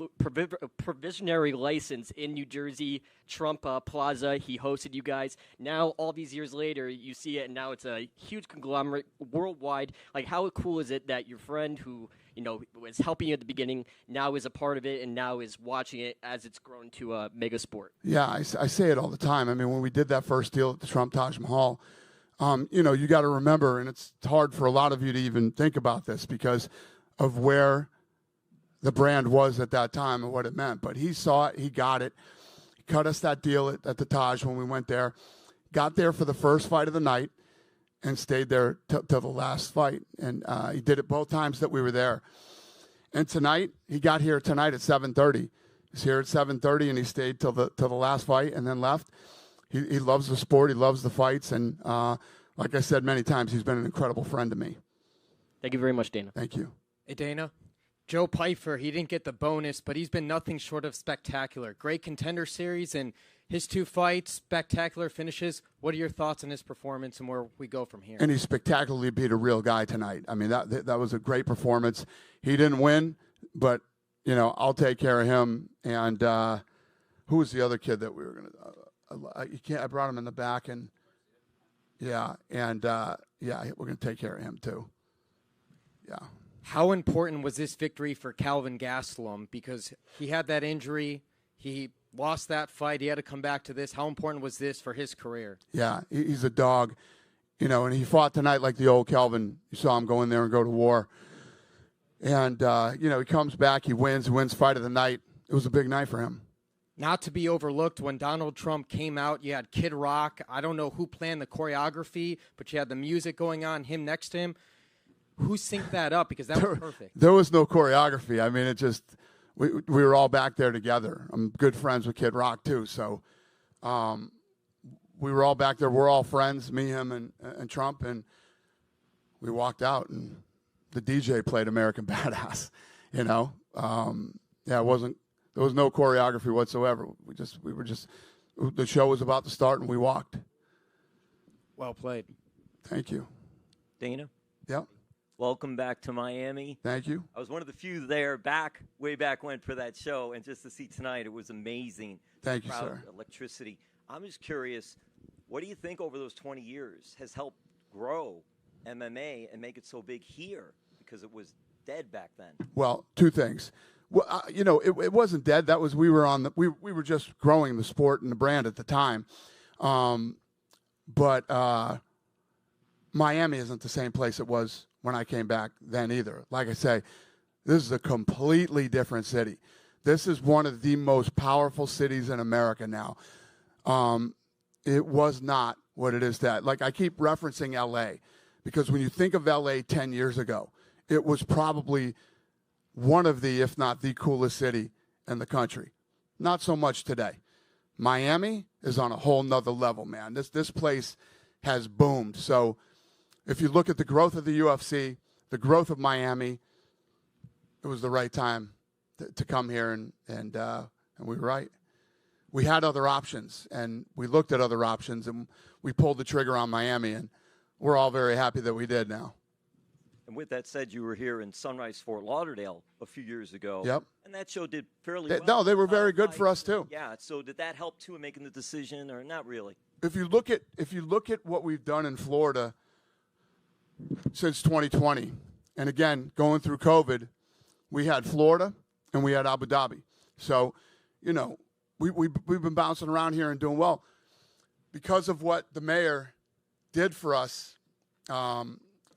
provisionary license in New Jersey, Trump Plaza, he hosted you guys. Now, all these years later, you see it, and now it's a huge conglomerate worldwide. Like, how cool is it that your friend who, was helping you at the beginning, now is a part of it, and now is watching it as it's grown to a mega sport? Yeah, I say it all the time. I mean, when we did that first deal at the Trump Taj Mahal, you got to remember, and it's hard for a lot of you to even think about this because of where the brand was at that time and what it meant. But he saw it, he got it, he cut us that deal at the Taj when we went there, got there for the first fight of the night, and stayed there till the last fight. And he did it both times that we were there. And tonight, he got here tonight at 7:30. He's here at 7:30, and he stayed till the last fight and then left. He loves the sport. He loves the fights, and like I said many times, he's been an incredible friend to me. Thank you very much, Dana. Thank you. Hey, Dana. Joe Pyfer, he didn't get the bonus, but he's been nothing short of spectacular. Great Contender Series and his 2 fights, spectacular finishes. What are your thoughts on his performance and where we go from here? And he spectacularly beat a real guy tonight. I mean, that was a great performance. He didn't win, but, you know, I'll take care of him. And who was the other kid that we were going to I brought him in the back, and, we're going to take care of him too. Yeah. How important was this victory for Calvin Gastelum? Because he had that injury. He lost that fight. He had to come back to this. How important was this for his career? Yeah, he's a dog, you know, and he fought tonight like the old Calvin. You saw him go in there and go to war. And, you know, he comes back, he wins fight of the night. It was a big night for him. Not to be overlooked, when Donald Trump came out, you had Kid Rock. I don't know who planned the choreography, but you had the music going on, him next to him. Who synced that up? Because that was perfect. There was no choreography. I mean, it just we were all back there together. I'm good friends with Kid Rock too, so we were all back there. We're all friends, me, him, and Trump, and we walked out, and the DJ played American Badass. You know, it wasn't. There was no choreography whatsoever. We were just. The show was about to start, and we walked. Well played. Thank you. Dana? Yep. Welcome back to Miami. Thank you. I was one of the few there way back when for that show, and just to see tonight, it was amazing. Thank you, Crowd, sir. Electricity. I'm just curious, what do you think over those 20 years has helped grow MMA and make it so big here? Because it was dead back then. Well, 2 things. Well, you know, it wasn't dead. That was we were just growing the sport and the brand at the time. But Miami isn't the same place it was when I came back then either. Like I say, this is a completely different city. This is one of the most powerful cities in America now. It was not what it is today. Like I keep referencing L.A. because when you think of L.A. 10 years ago, it was probably one of the, if not the coolest city in the country. Not so much today. Miami is on a whole nother level, man. This place has boomed. So if you look at the growth of the UFC, the growth of Miami, it was the right time to come here, and we were right. We had other options, and we looked at other options, and we pulled the trigger on Miami, and we're all very happy that we did now. And with that said, you were here in Sunrise, Fort Lauderdale a few years ago. Yep. And that show did fairly well. No, they were very good for us too. Yeah. So did that help too in making the decision, or not really? If you look at what we've done in Florida since 2020, and again going through COVID, we had Florida and we had Abu Dhabi. So, you know, we've been bouncing around here and doing well because of what the mayor did for us.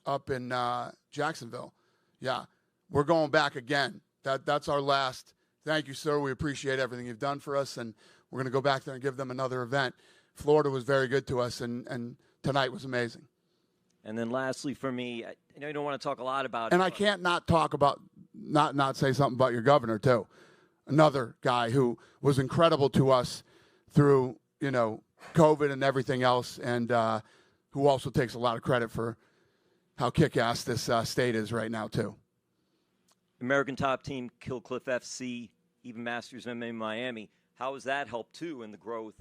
Up in Jacksonville. Yeah, we're going back again. That's our last. Thank you, sir. We appreciate everything you've done for us, and we're going to go back there and give them another event. Florida was very good to us, and tonight was amazing. And then lastly for me, I know you don't want to talk a lot about And it. I can't not talk about, not say something about your governor, too. Another guy who was incredible to us through, you know, COVID and everything else, and who also takes a lot of credit for how kick-ass this state is right now, too. American Top Team, Kill Cliff FC, even Masters MMA Miami. How has that helped, too, in the growth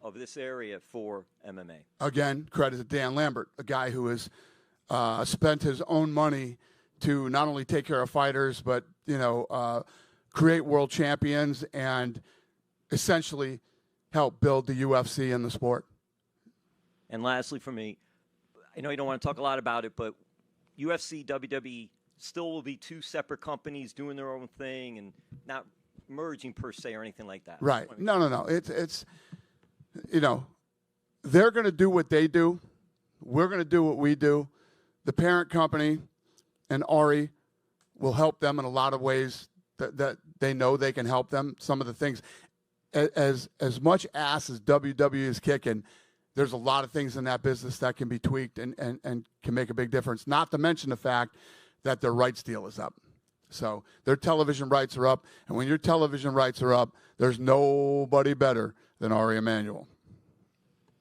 of this area for MMA? Again, credit to Dan Lambert, a guy who has spent his own money to not only take care of fighters, but, you know, create world champions and essentially help build the UFC and the sport. And lastly for me, I know you don't want to talk a lot about it, but UFC, WWE still will be 2 separate companies doing their own thing and not merging per se or anything like that. Right. No. It's you know, they're going to do what they do. We're going to do what we do. The parent company and Ari will help them in a lot of ways that they know they can help them. Some of the things, as much ass as WWE is kicking, there's a lot of things in that business that can be tweaked and can make a big difference, not to mention the fact that their rights deal is up. So their television rights are up, and when your television rights are up, there's nobody better than Ari Emanuel.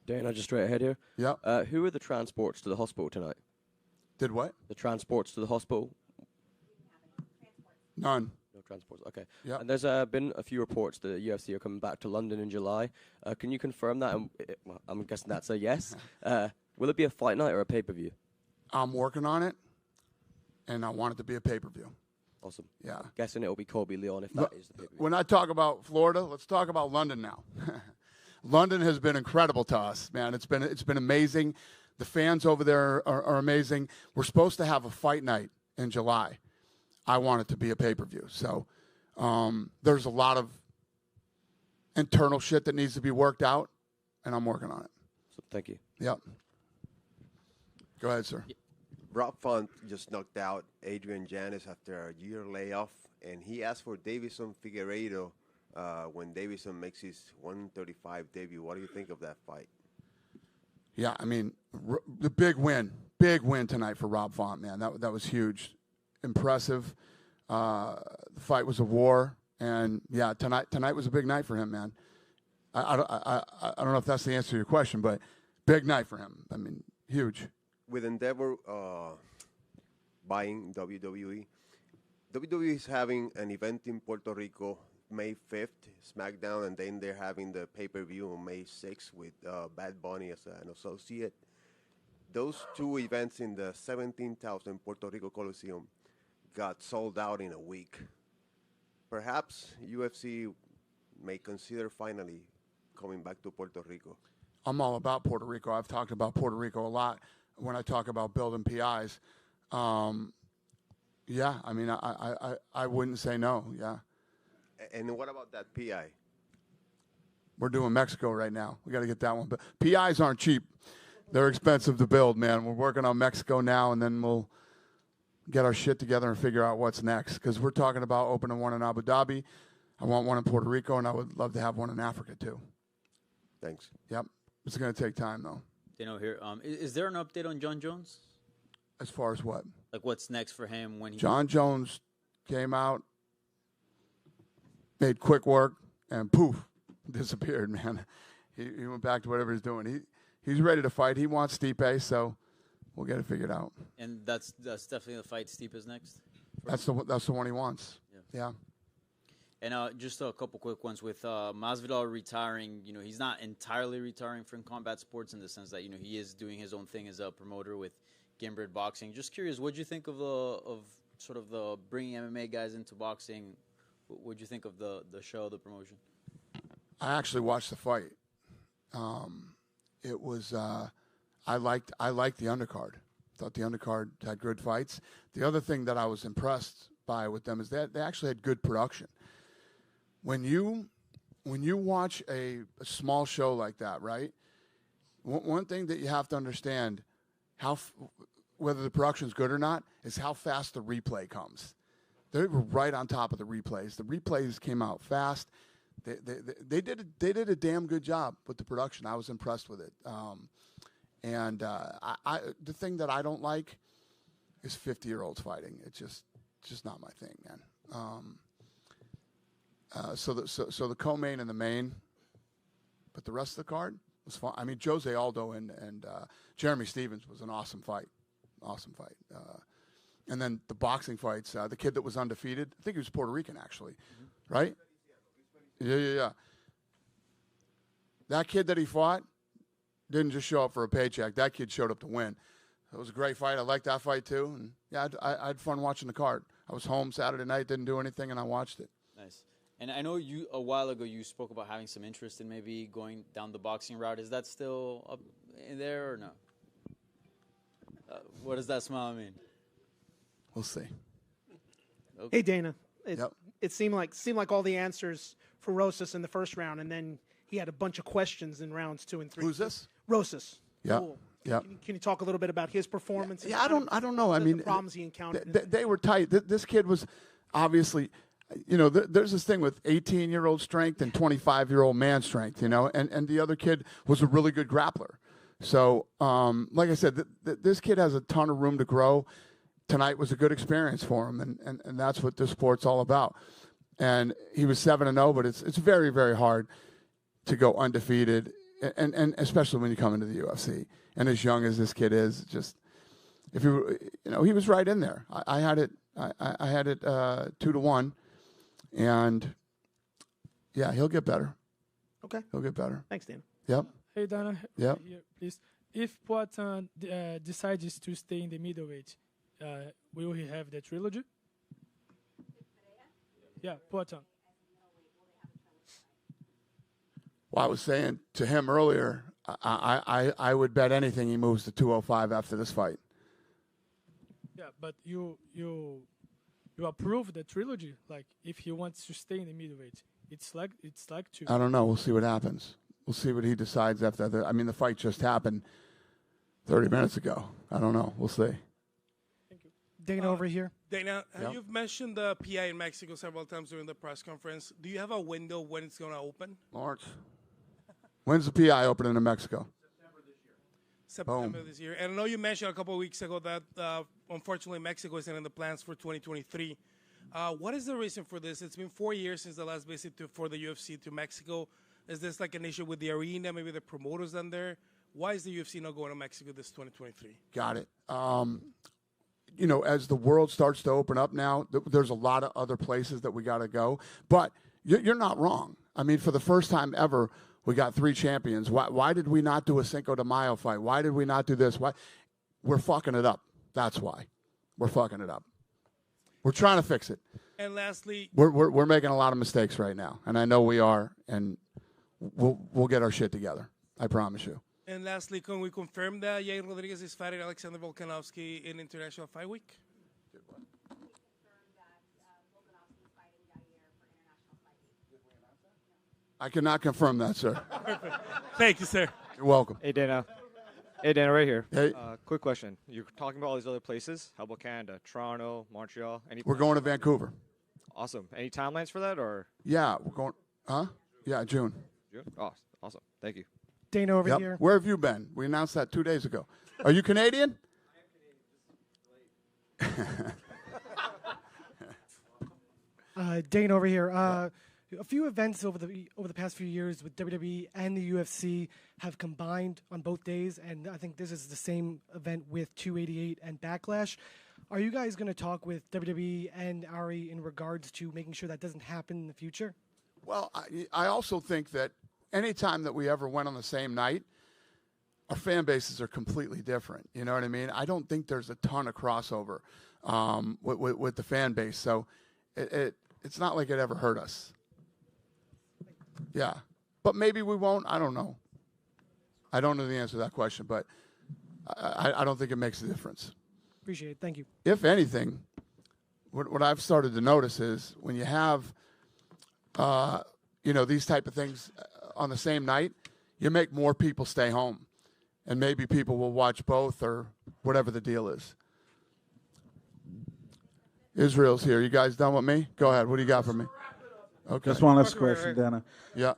Dana, just straight ahead here. Yep. Who are the transports to the hospital tonight? Did what? The transports to the hospital. None. No transports. Okay. Yep. And there's been a few reports that the UFC are coming back to London in July. Can you confirm that? And, well, I'm guessing that's a yes. Will it be a fight night or a pay-per-view? I'm working on it, and I want it to be a pay-per-view. Awesome. Yeah. Guessing it'll be Colby Leon if that is the pay-per-view. When I talk about Florida, let's talk about London now. London has been incredible to us, man. It's been amazing. The fans over there are amazing. We're supposed to have a fight night in July. I want it to be a pay-per-view. So there's a lot of internal shit that needs to be worked out, and I'm working on it. So, thank you. Yep. Go ahead, sir. Rob Font just knocked out Adrian Janis after a year layoff, and he asked for Davison Figueiredo when Davison makes his 135 debut. What do you think of that fight? Yeah, I mean, the big win tonight for Rob Font, man. That was huge, impressive. The fight was a war, and yeah, tonight was a big night for him, man. I don't know if that's the answer to your question, but big night for him. I mean, huge. With Endeavor buying WWE, WWE is having an event in Puerto Rico May 5th, SmackDown, and then they're having the pay-per-view on May 6th with Bad Bunny as an associate. Those two events in the 17,000 Puerto Rico Coliseum got sold out in a week. Perhaps UFC may consider finally coming back to Puerto Rico. I'm all about Puerto Rico. I've talked about Puerto Rico a lot when I talk about building PIs. Yeah, I mean, I wouldn't say no, yeah. And what about that PI? We're doing Mexico right now. We got to get that one. But PIs aren't cheap. They're expensive to build, man. We're working on Mexico now, and then we'll get our shit together and figure out what's next. Because we're talking about opening one in Abu Dhabi. I want one in Puerto Rico, and I would love to have one in Africa, too. Thanks. Yep. It's going to take time, though. You know, here, is there an update on John Jones? As far as what? Like, what's next for him when he... John Jones came out, made quick work, and poof, disappeared, man. He went back to whatever he's doing. He's ready to fight. He wants Stipe, so we'll get it figured out. And that's definitely the fight Stipe is next? That's the one he wants. Yeah. And just a couple quick ones with Masvidal retiring. You know, he's not entirely retiring from combat sports in the sense that, you know, he is doing his own thing as a promoter with Gambit Boxing. Just curious, what do you think of the bringing MMA guys into boxing? What do you think of the show, the promotion? I actually watched the fight. It was I liked the undercard. Thought the undercard had good fights. The other thing that I was impressed by with them is that they actually had good production. When you watch a small show like that, right? One thing that you have to understand whether the production's good or not is how fast the replay comes. They were right on top of the replays. The replays came out fast. They did a damn good job with the production. I was impressed with it. The thing that I don't like is 50-year-olds fighting. It's just not my thing, man. So the co-main and the main, but the rest of the card was fun. I mean, Jose Aldo and Jeremy Stevens was an awesome fight. And then the boxing fights, the kid that was undefeated, I think he was Puerto Rican actually, right? Yeah. That kid that he fought didn't just show up for a paycheck. That kid showed up to win. It was a great fight. I liked that fight too. And yeah, I had fun watching the card. I was home Saturday night, didn't do anything, and I watched it. Nice. And I know a while ago you spoke about having some interest in maybe going down the boxing route. Is that still up in there or no? What does that smile mean? We'll see. Okay. Hey, Dana. Yep. It seemed like all the answers for Rosas in the first round, and then he had a bunch of questions in rounds 2 and 3. Who's this? Rosas. Yeah. Cool. Yeah. Can you talk a little bit about his performance? Yeah, I don't know. I mean, the problems he encountered. They were tight. This kid was obviously, you know, there's this thing with 18-year-old strength and 25-year-old man strength, you know, and the other kid was a really good grappler. So, like I said, this kid has a ton of room to grow. Tonight was a good experience for him, and that's what this sport's all about. And he was 7-0, but it's very, very hard to go undefeated and especially when you come into the UFC, and as young as this kid is, just if he was right in there. I had it 2-1, and yeah, he'll get better. Okay. He'll get better. Thanks, Dan. Yep. Hey, Dana. Yep. Here, please. If Poatan decides to stay in the middleweight, will he have the trilogy? Yeah, Poatan. Well, I was saying to him earlier, I would bet anything he moves to 205 after this fight. Yeah, but you approve the trilogy. Like, if he wants to stay in the middleweight, it's like to. I don't know. We'll see what happens. We'll see what he decides after that. I mean, the fight just happened 30 minutes ago. I don't know. We'll see. Dana over here. Dana, Yep. you've mentioned the PI in Mexico several times during the press conference. Do you have a window when it's going to open? Lawrence, when's the PI opening in Mexico? September this year. And I know you mentioned a couple of weeks ago that unfortunately Mexico isn't in the plans for 2023. What is the reason for this? It's been 4 years since the last visit for the UFC to Mexico. Is this like an issue with the arena, maybe the promoters down there? Why is the UFC not going to Mexico this 2023? Got it. As the world starts to open up now, there's a lot of other places that we got to go. But you're not wrong. I mean, for the first time ever, we got 3 champions. Why did we not do a Cinco de Mayo fight? Why did we not do this? Why? We're fucking it up. That's why. We're fucking it up. We're trying to fix it. And lastly, we're making a lot of mistakes right now, and I know we are, and we'll get our shit together. I promise you. And lastly, can we confirm that Yair Rodriguez is fighting Alexander Volkanovski in International Fight Week? I cannot confirm that, sir. Thank you, sir. You're welcome. Hey, Dana. Hey, Dana, right here. Hey. Quick question. You're talking about all these other places. How about Canada? Toronto, Montreal? We're going to Vancouver. Awesome. Any timelines for that, or? Yeah, we're going. Huh? Yeah, June. June? Oh, awesome. Thank you. Dana over Yep. here. Where have you been? We announced that 2 days ago. Are you Canadian? Dana over here. A few events over the past few years with WWE and the UFC have combined on both days, and I think this is the same event with 288 and Backlash. Are you guys going to talk with WWE and Ari in regards to making sure that doesn't happen in the future? Well, I also think that anytime that we ever went on the same night, our fan bases are completely different. You know what I mean? I don't think there's a ton of crossover with the fan base. So it's not like it ever hurt us. Yeah. But maybe we won't. I don't know. I don't know the answer to that question, but I don't think it makes a difference. Appreciate it. Thank you. If anything, what I've started to notice is when you have, these type of things on the same night, you make more people stay home. And maybe people will watch both or whatever the deal is. Israel's here. You guys done with me? Go ahead. What do you got for me? Okay. Just one last question, Dana. Yeah.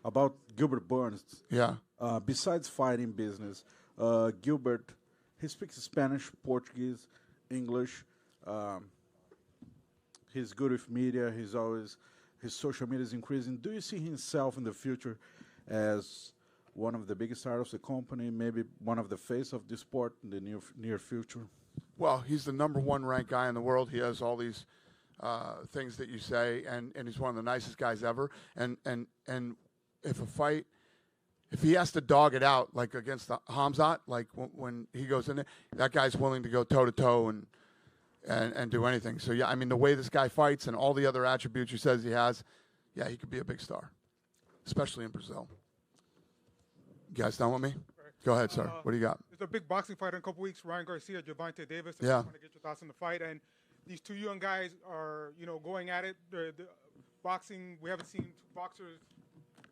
About Gilbert Burns. Yeah. Besides fighting business, Gilbert, he speaks Spanish, Portuguese, English. He's good with media. His social media is increasing. Do you see himself in the future as one of the biggest stars of the company, maybe one of the face of the sport in the near future? Well, he's the #1 ranked guy in the world. He has all these things that you say, and he's one of the nicest guys ever. And if he has to dog it out, like against Hamzat, like when he goes in there, that guy's willing to go toe-to-toe and do anything. So, yeah, I mean, the way this guy fights and all the other attributes he says he has, yeah, he could be a big star, especially in Brazil. You guys done with me? Go ahead, sir. What do you got? There's a big boxing fight in a couple weeks, Ryan Garcia, Gervonta Davis. I Yeah. want to get your thoughts on the fight. And these two young guys are, going at it. The boxing, we haven't seen boxers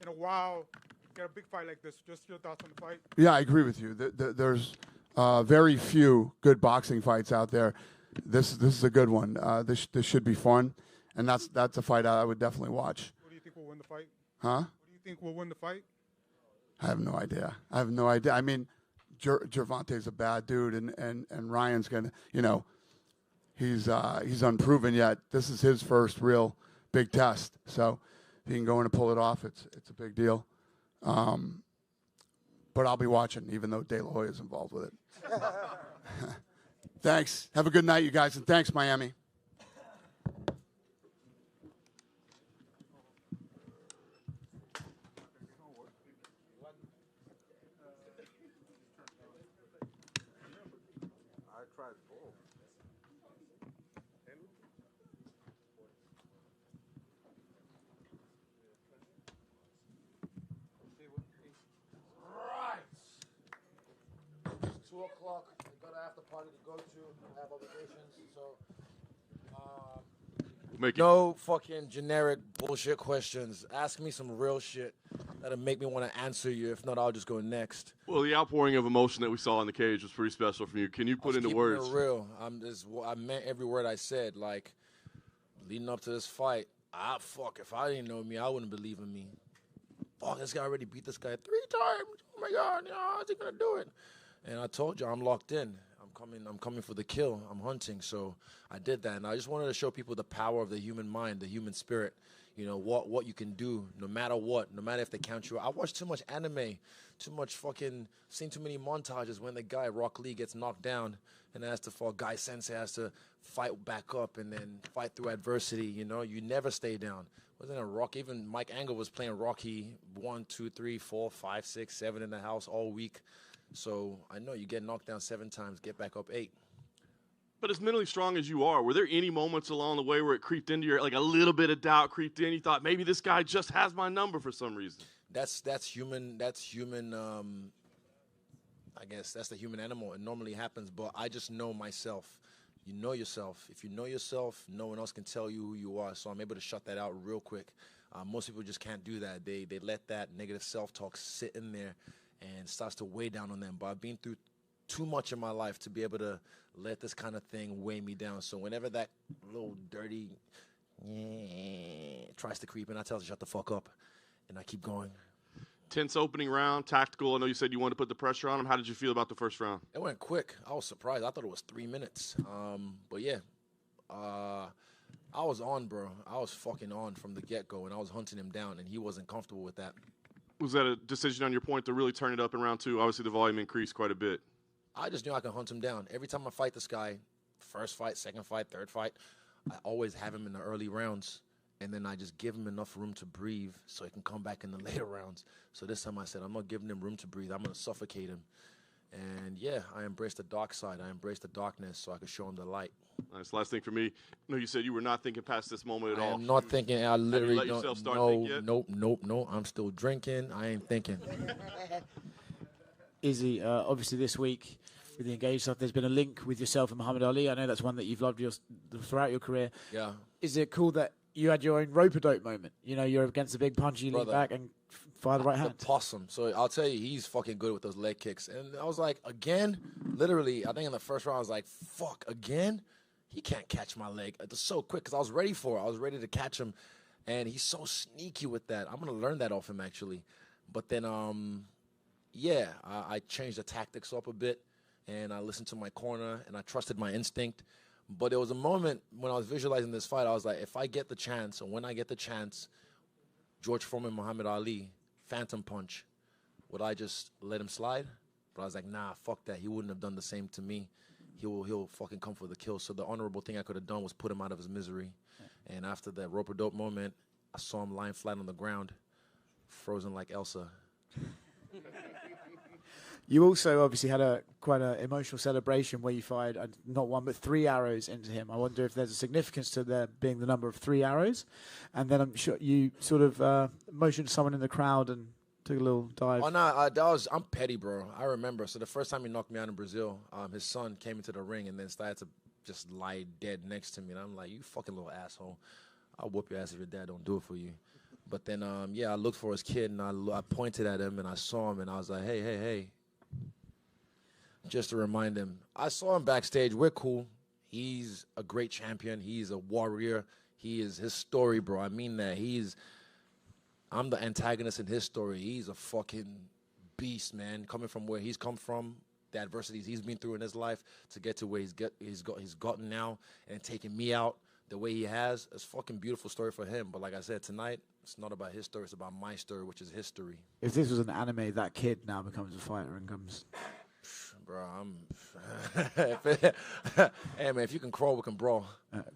in a while get a big fight like this. Just your thoughts on the fight. Yeah, I agree with you. There's very few good boxing fights out there. This is a good one. This should be fun, and that's a fight I would definitely watch. Who do you think will win the fight? Huh? Who do you think will win the fight? I have no idea. I mean, Gervonta's a bad dude, and Ryan's gonna, he's unproven yet. This is his first real big test. So if he can go in and pull it off, it's a big deal. But I'll be watching, even though De La Hoya is involved with it. Thanks. Have a good night, you guys, and thanks, Miami. It's 2 o'clock. I got an after party to go to. I have obligations. So, no fucking generic bullshit questions. Ask me some real shit that'll make me want to answer you. If not, I'll just go next. Well, the outpouring of emotion that we saw in the cage was pretty special from you. Can you put into words? It real. I meant every word I said. Like, leading up to this fight, if I didn't know me, I wouldn't believe in me. Fuck, this guy already beat this guy 3 times. Oh my God, how's he gonna do it? And I told you, I'm locked in. I'm coming for the kill. I'm hunting. So I did that, and I just wanted to show people the power of the human mind, the human spirit. You know what you can do, no matter what, no matter if they count you. I watched too much anime, seen too many montages when the guy Rock Lee gets knocked down and has to fall. Guy Sensei has to fight back up and then fight through adversity. You know, you never stay down. Wasn't a Rock? Even Mike Angle was playing Rocky 1, 2, 3, 4, 5, 6, 7 in the house all week. So I know you get knocked down 7 times, get back up 8. But as mentally strong as you are, were there any moments along the way where it creeped into your, like a little bit of doubt creeped in? You thought maybe this guy just has my number for some reason. That's human. That's human. I guess that's the human animal. It normally happens, but I just know myself. You know yourself. If you know yourself, no one else can tell you who you are. So I'm able to shut that out real quick. Most people just can't do that. They let that negative self-talk sit in there and starts to weigh down on them. But I've been through too much in my life to be able to let this kind of thing weigh me down. So whenever that little dirty tries to creep in, I tell it to shut the fuck up, and I keep going. Tense opening round, tactical. I know you said you wanted to put the pressure on him. How did you feel about the first round? It went quick. I was surprised. I thought it was 3 minutes. But yeah, I was on, bro. I was fucking on from the get-go, and I was hunting him down, and he wasn't comfortable with that. Was that a decision on your point to really turn it up in round 2? Obviously, the volume increased quite a bit. I just knew I could hunt him down. Every time I fight this guy, first fight, second fight, third fight, I always have him in the early rounds, and then I just give him enough room to breathe so he can come back in the later rounds. So this time I said, I'm not giving him room to breathe. I'm going to suffocate him. And, yeah, I embraced the dark side. I embraced the darkness so I could show him the light. Nice. Last thing for me. No, you said you were not thinking past this moment at all. I'm not thinking. I literally Have you let yourself start thinking yet? Nope. I'm still drinking. I ain't thinking. Izzy, obviously this week with the engaged stuff, there's been a link with yourself and Muhammad Ali. I know that's one that you've loved throughout your career. Yeah. Is it cool that you had your own rope-a-dope moment? You know, you're against a big punch, you lean back and fire the right hand. The possum. So I'll tell you, he's fucking good with those leg kicks. And I was like, again? Literally, I think in the first round, I was like, fuck, again? He can't catch my leg. It was so quick because I was ready for it. I was ready to catch him. And he's so sneaky with that. I'm going to learn that off him, actually. But then, I changed the tactics up a bit. And I listened to my corner, and I trusted my instinct. But there was a moment when I was visualizing this fight, I was like, if I get the chance, and when I get the chance, George Foreman, Muhammad Ali, phantom punch, would I just let him slide? But I was like, nah, fuck that. He wouldn't have done the same to me. He'll fucking come for the kill. So the honorable thing I could have done was put him out of his misery. Yeah. And after that rope-a-dope moment, I saw him lying flat on the ground, frozen like Elsa. You also obviously had quite an emotional celebration where you fired not 1 but 3 arrows into him. I wonder if there's a significance to there being the number of 3 arrows. And then I'm sure you sort of motioned someone in the crowd and took a little dive. Oh, no, I'm petty, bro. I remember. So the first time he knocked me out in Brazil, his son came into the ring and then started to just lie dead next to me. And I'm like, you fucking little asshole. I'll whoop your ass if your dad don't do it for you. But then, I looked for his kid and I pointed at him and I saw him and I was like, hey. Just to remind him. I saw him backstage. We're cool. He's a great champion. He's a warrior. He is his story, bro. I mean that. I'm the antagonist in his story. He's a fucking beast, man. Coming from where he's come from, the adversities he's been through in his life to get to where he's gotten now and taking me out. the way he has, it's a fucking beautiful story for him. But like I said, tonight, it's not about his story. It's about my story, which is history. If this was an anime, that kid now becomes a fighter and comes. Bro, hey, man, if you can crawl, we can brawl.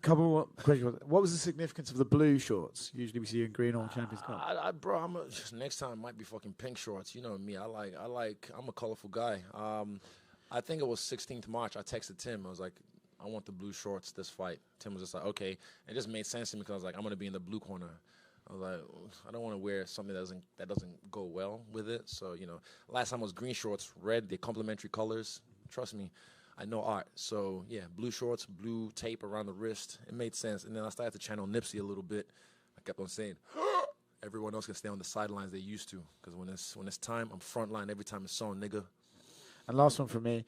Couple more questions. What was the significance of the blue shorts? Usually we see you in green on Champions Cup. Bro, next time it might be fucking pink shorts. You know me. I'm a colorful guy. I think it was 16th March. I texted Tim. I was like, I want the blue shorts this fight. Tim was just like, okay. It just made sense to me because I was like, I'm going to be in the blue corner. I was like, I don't want to wear something that doesn't go well with it. So, last time was green shorts, red, they're complementary colors. Trust me, I know art. So, yeah, blue shorts, blue tape around the wrist. It made sense. And then I started to channel Nipsey a little bit. I kept on saying, everyone else can stay on the sidelines they used to. Because when it's time, I'm frontline every time it's on, nigga. And last one from me.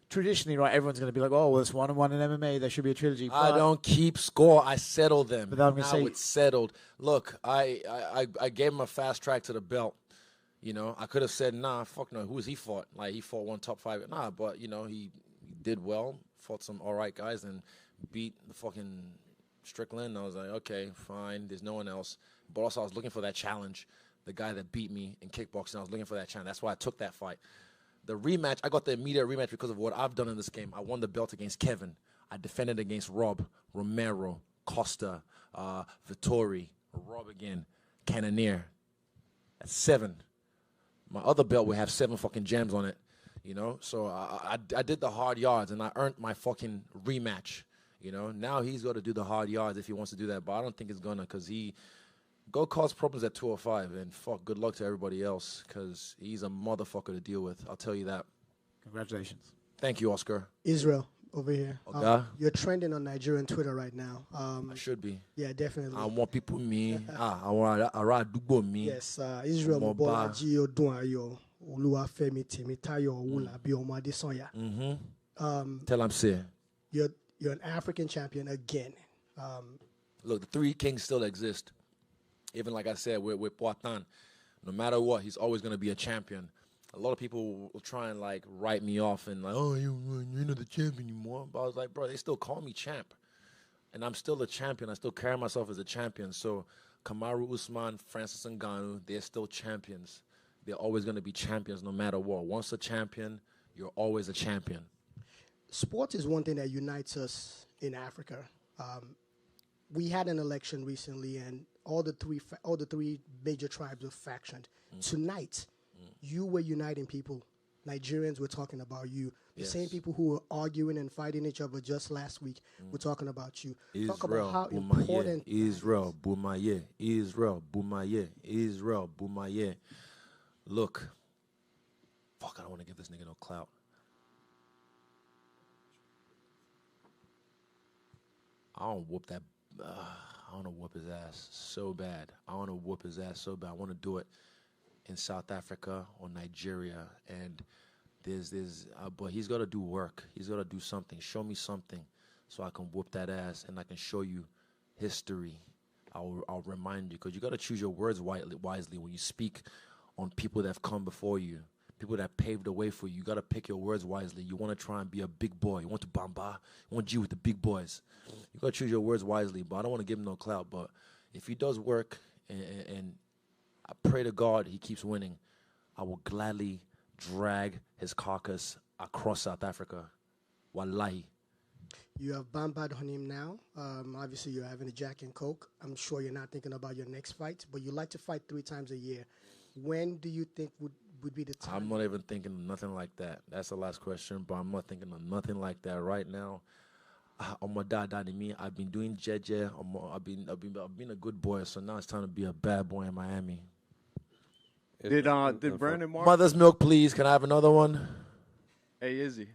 Traditionally, right, everyone's going to be like, oh, well, it's 1-1 in MMA. There should be a trilogy. I don't keep score. I settle them. But I'm going to say, it's settled. Look, I gave him a fast track to the belt. I could have said, nah, fuck no. Who has he fought? Like, he fought one top 5. Nah, but, he did well. Fought some all right guys and beat the fucking Strickland. I was like, okay, fine. There's no one else. But also, I was looking for that challenge. The guy that beat me in kickboxing, I was looking for that challenge. That's why I took that fight. The rematch, I got the immediate rematch because of what I've done in this game. I won the belt against Kevin. I defended against Rob, Romero, Costa, Vittori, Rob again, Cannonier. That's 7. My other belt will have 7 fucking gems on it, So I did the hard yards, and I earned my fucking rematch, Now he's got to do the hard yards if he wants to do that, but I don't think he's going to because he go cause problems at 205, and fuck, good luck to everybody else, because he's a motherfucker to deal with. I'll tell you that. Congratulations. Thank you, Oscar. Israel, over here. Okay. You're trending on Nigerian Twitter right now. I should be. Yeah, definitely. I want people me. I want to me. Yes, Israel Mobolaji Odunayo, Oluwafemi Temitayo Owulabi Omadesanya. Tell him, say. You're an African champion again. Look, the 3 kings still exist. Even like I said, with Poitin, no matter what, he's always going to be a champion. A lot of people will try and like write me off and like, oh, you're not the champion anymore. But I was like, bro, they still call me champ, and I'm still a champion. I still carry myself as a champion. So Kamaru Usman, Francis Ngannou, they're still champions. They're always going to be champions no matter what. Once a champion, you're always a champion. Sport is one thing that unites us in Africa. We had an election recently, and all the three major tribes were factioned. Tonight, you were uniting people. Nigerians were talking about you. The same people who were arguing and fighting each other just last week were talking about you. Talk about how important Israel, Bumaye, Israel, Bumaye, Israel, Bumaye. Look, fuck, I don't want to give this nigga no clout. I don't whoop that. I want to whoop his ass so bad. I want to whoop his ass so bad. I want to do it in South Africa or Nigeria. And but he's got to do work. He's got to do something. Show me something so I can whoop that ass and I can show you history. I'll remind you, because you got to choose your words wisely when you speak on people that have come before you, people that paved the way for you. You got to pick your words wisely. You want to try and be a big boy. You want to bamba. You want to G with the big boys. You got to choose your words wisely, but I don't want to give him no clout. But if he does work, and I pray to God he keeps winning, I will gladly drag his carcass across South Africa. Wallahi. You have bambaed on him now. Obviously, you're having a Jack and Coke. I'm sure you're not thinking about your next fight, but you like to fight 3 times a year. When do you think would be the time? I'm not even thinking of nothing like that. That's the last question, but I'm not thinking of nothing like that right now. I've been doing jeje. I've been a good boy, so now it's time to be a bad boy in Miami. Did Brandon Marshall? Mother's milk, please. Can I have another one? Hey, Izzy.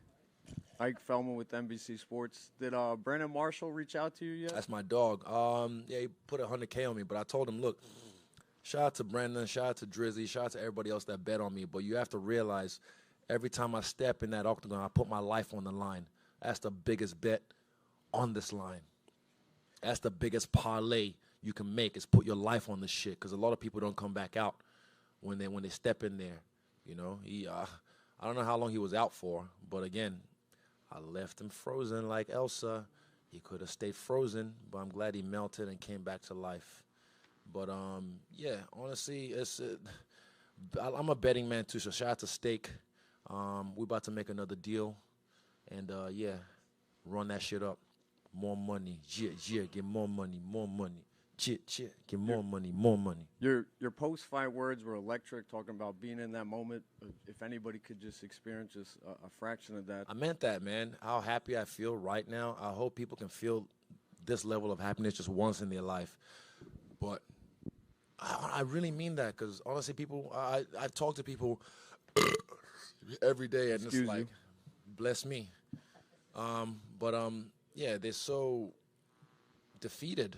Ike Feldman with NBC Sports. Did Brandon Marshall reach out to you yet? That's my dog. Yeah, he put $100K on me, but I told him, look, shout out to Brandon, shout out to Drizzy, shout out to everybody else that bet on me. But you have to realize, every time I step in that octagon, I put my life on the line. That's the biggest bet on this line. That's the biggest parlay you can make, is put your life on this shit. Because a lot of people don't come back out when they step in there. You know, I don't know how long he was out for, but again, I left him frozen like Elsa. He could have stayed frozen, but I'm glad he melted and came back to life. But yeah, honestly, I'm a betting man too. So shout out to Steak. We're about to make another deal, and yeah, run that shit up. More money, get more money, more money. Get more money, more money. Your post-fight words were electric, talking about being in that moment. If anybody could just experience just a fraction of that. I meant that, man. How happy I feel right now. I hope people can feel this level of happiness just once in their life. But I really mean that, because honestly, people, I talk to people every day, and Excuse it's like, you. bless me. Yeah, they're so defeated,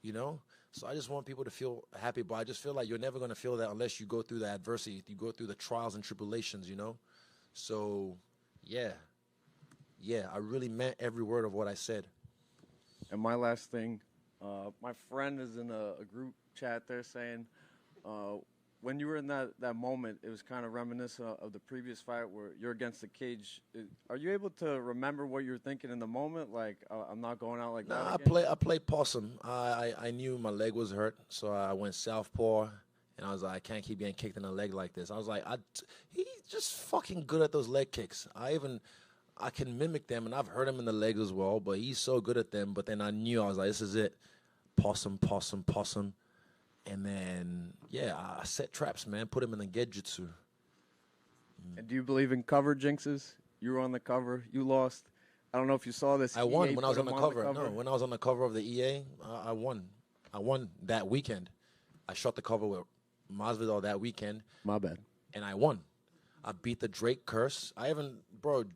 you know? So I just want people to feel happy, but I just feel like you're never going to feel that unless you go through the adversity, you go through the trials and tribulations, you know? So, yeah, I really meant every word of what I said. And my last thing, my friend is in a group chat there saying, when you were in that moment, it was kind of reminiscent of the previous fight where you're against the cage. Are you able to remember what you were thinking in the moment? Like, I'm not going out like that again? I played possum. I knew my leg was hurt, so I went southpaw, and I was like, I can't keep getting kicked in the leg like this. I was like, he's just fucking good at those leg kicks. I can mimic them, and I've hurt him in the legs as well, but he's so good at them. But then I knew, I was like, this is it. Possum. And then, yeah, I set traps, man. Put him in the genjutsu. And do you believe in cover jinxes? You were on the cover. You lost. I don't know if you saw this. I won EA when I was put on the him cover. No, when I was on the cover of the EA, I won. I won that weekend. I shot the cover with Masvidal that weekend. My bad. And I won. I beat the Drake curse. What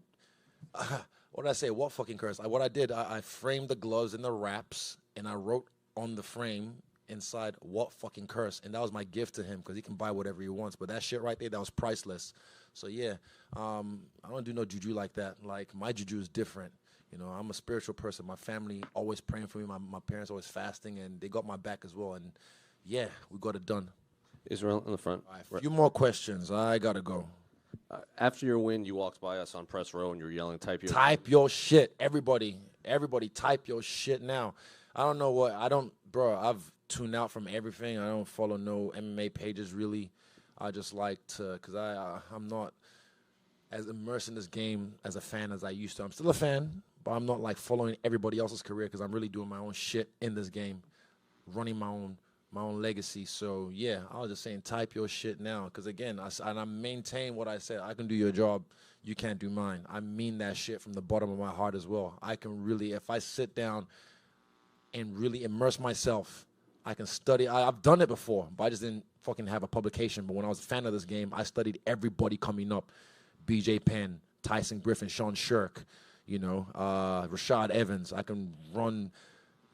did I say? What fucking curse? What I did, I framed the gloves and the wraps, and I wrote on the frame inside what fucking curse, and that was my gift to him, because he can buy whatever he wants. But that shit right there, that was priceless. So yeah, I don't do no juju like that. Like, my juju is different. You know, I'm a spiritual person. My family always praying for me. My parents always fasting, and they got my back as well. And yeah, we got it done. Israel in the front. A few more questions. I gotta go. After your win, you walked by us on press row and you were yelling, Type your shit. Everybody type your shit now. I don't know what, I've tuned out from everything. I don't follow no MMA pages really. I just like to, because I'm not as immersed in this game as a fan as I used to. I'm still a fan, but I'm not like following everybody else's career, because I'm really doing my own shit in this game, running my own legacy. So yeah, I was just saying, type your shit now, because again, I maintain what I said. I can do your job, you can't do mine. I mean that shit from the bottom of my heart as well. I can really, if I sit down and really immerse myself, I can study. I've done it before, but I just didn't fucking have a publication. But when I was a fan of this game, I studied everybody coming up. BJ Penn, Tyson Griffin, Sean Shirk, Rashad Evans. I can run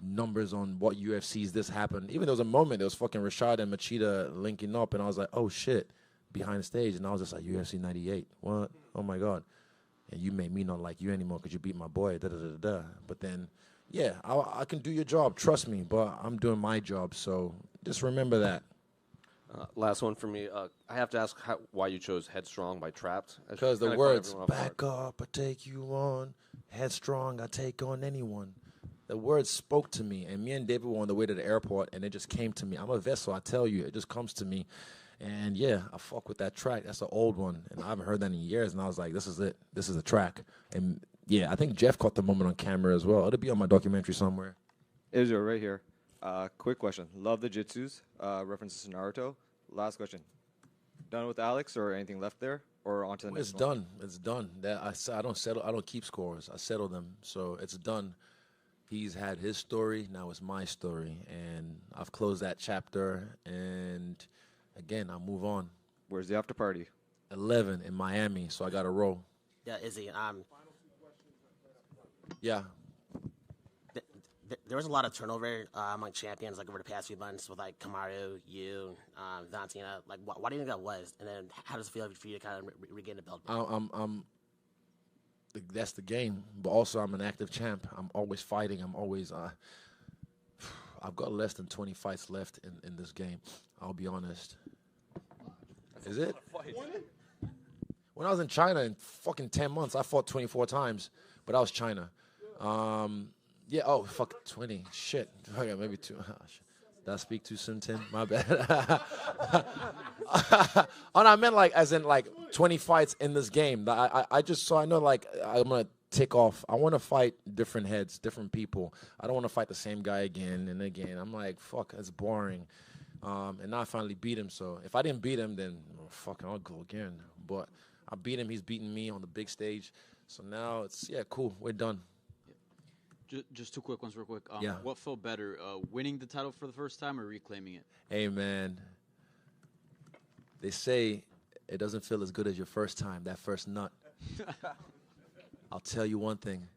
numbers on what UFCs this happened. Even there was a moment, there was fucking Rashad and Machida linking up, and I was like, oh shit, behind the stage. And I was just like, UFC 98. What? Oh my God. And you made me not like you anymore because you beat my boy. Da-da-da-da. But then, yeah, I can do your job. Trust me. But I'm doing my job. So just remember that. Last one for me. I have to ask why you chose Headstrong by Trapped. Because the words, back up, I take you on. Headstrong, I take on anyone. The words spoke to me. And me and David were on the way to the airport, and it just came to me. I'm a vessel, I tell you. It just comes to me. And, yeah, I fuck with that track. That's an old one. And I haven't heard that in years. And I was like, this is it. This is the track. And, yeah, I think Jeff caught the moment on camera as well. It'll be on my documentary somewhere. Israel, right here. Quick question. Love the Jitsus. References to Naruto. Last question. Done with Alex or anything left there? Or on to the next one? It's done. I don't settle. I don't keep scores. I settle them. So it's done. He's had his story. Now it's my story. And I've closed that chapter. And, again, I'll move on. Where's the after party? 11 in Miami. So I got to roll. Yeah, Izzy. Yeah. There was a lot of turnover among champions like over the past few months with like Kamaru, you, Valentina. Like, why do you think that was? And then how does it feel for you to kind of regain the belt? That's the game. But also, I'm an active champ. I'm always fighting. I'm always. I've got less than 20 fights left in this game. I'll be honest. Is it? When I was in China in fucking 10 months, I fought 24 times, but I was China. Yeah. Oh, fuck, 20. Shit. Okay, maybe 2. Did I speak too soon, Tim? My bad. Oh, no, I meant like as in like 20 fights in this game. I just so I know like I'm gonna tick off. I want to fight different heads, different people. I don't want to fight the same guy again and again. I'm like, fuck, that's boring. And now I finally beat him. So if I didn't beat him, then fuck, I'll go again. But I beat him. He's beating me on the big stage. So now it's cool. We're done. Just 2 quick ones, real quick. Yeah. What felt better, winning the title for the first time or reclaiming it? Hey, man. They say it doesn't feel as good as your first time, that first nut. I'll tell you one thing.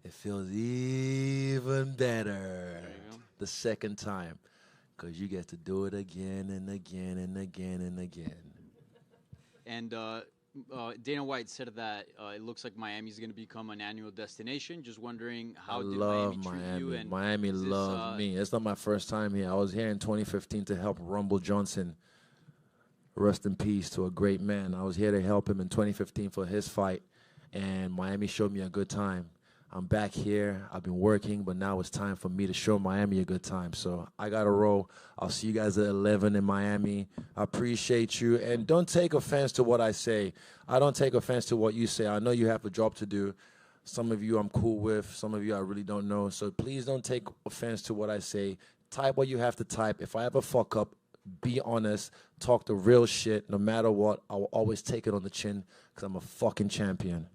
It feels even better the second time because you get to do it again and again and again and again. And Dana White said that it looks like Miami is going to become an annual destination. Just wondering how did Miami treat you? And Miami loved me. It's not my first time here. I was here in 2015 to help Rumble Johnson. Rest in peace to a great man. I was here to help him in 2015 for his fight, and Miami showed me a good time. I'm back here. I've been working, but now it's time for me to show Miami a good time. So I got to roll. I'll see you guys at 11 in Miami. I appreciate you. And don't take offense to what I say. I don't take offense to what you say. I know you have a job to do. Some of you I'm cool with. Some of you I really don't know. So please don't take offense to what I say. Type what you have to type. If I ever fuck up, be honest. Talk the real shit. No matter what, I will always take it on the chin because I'm a fucking champion.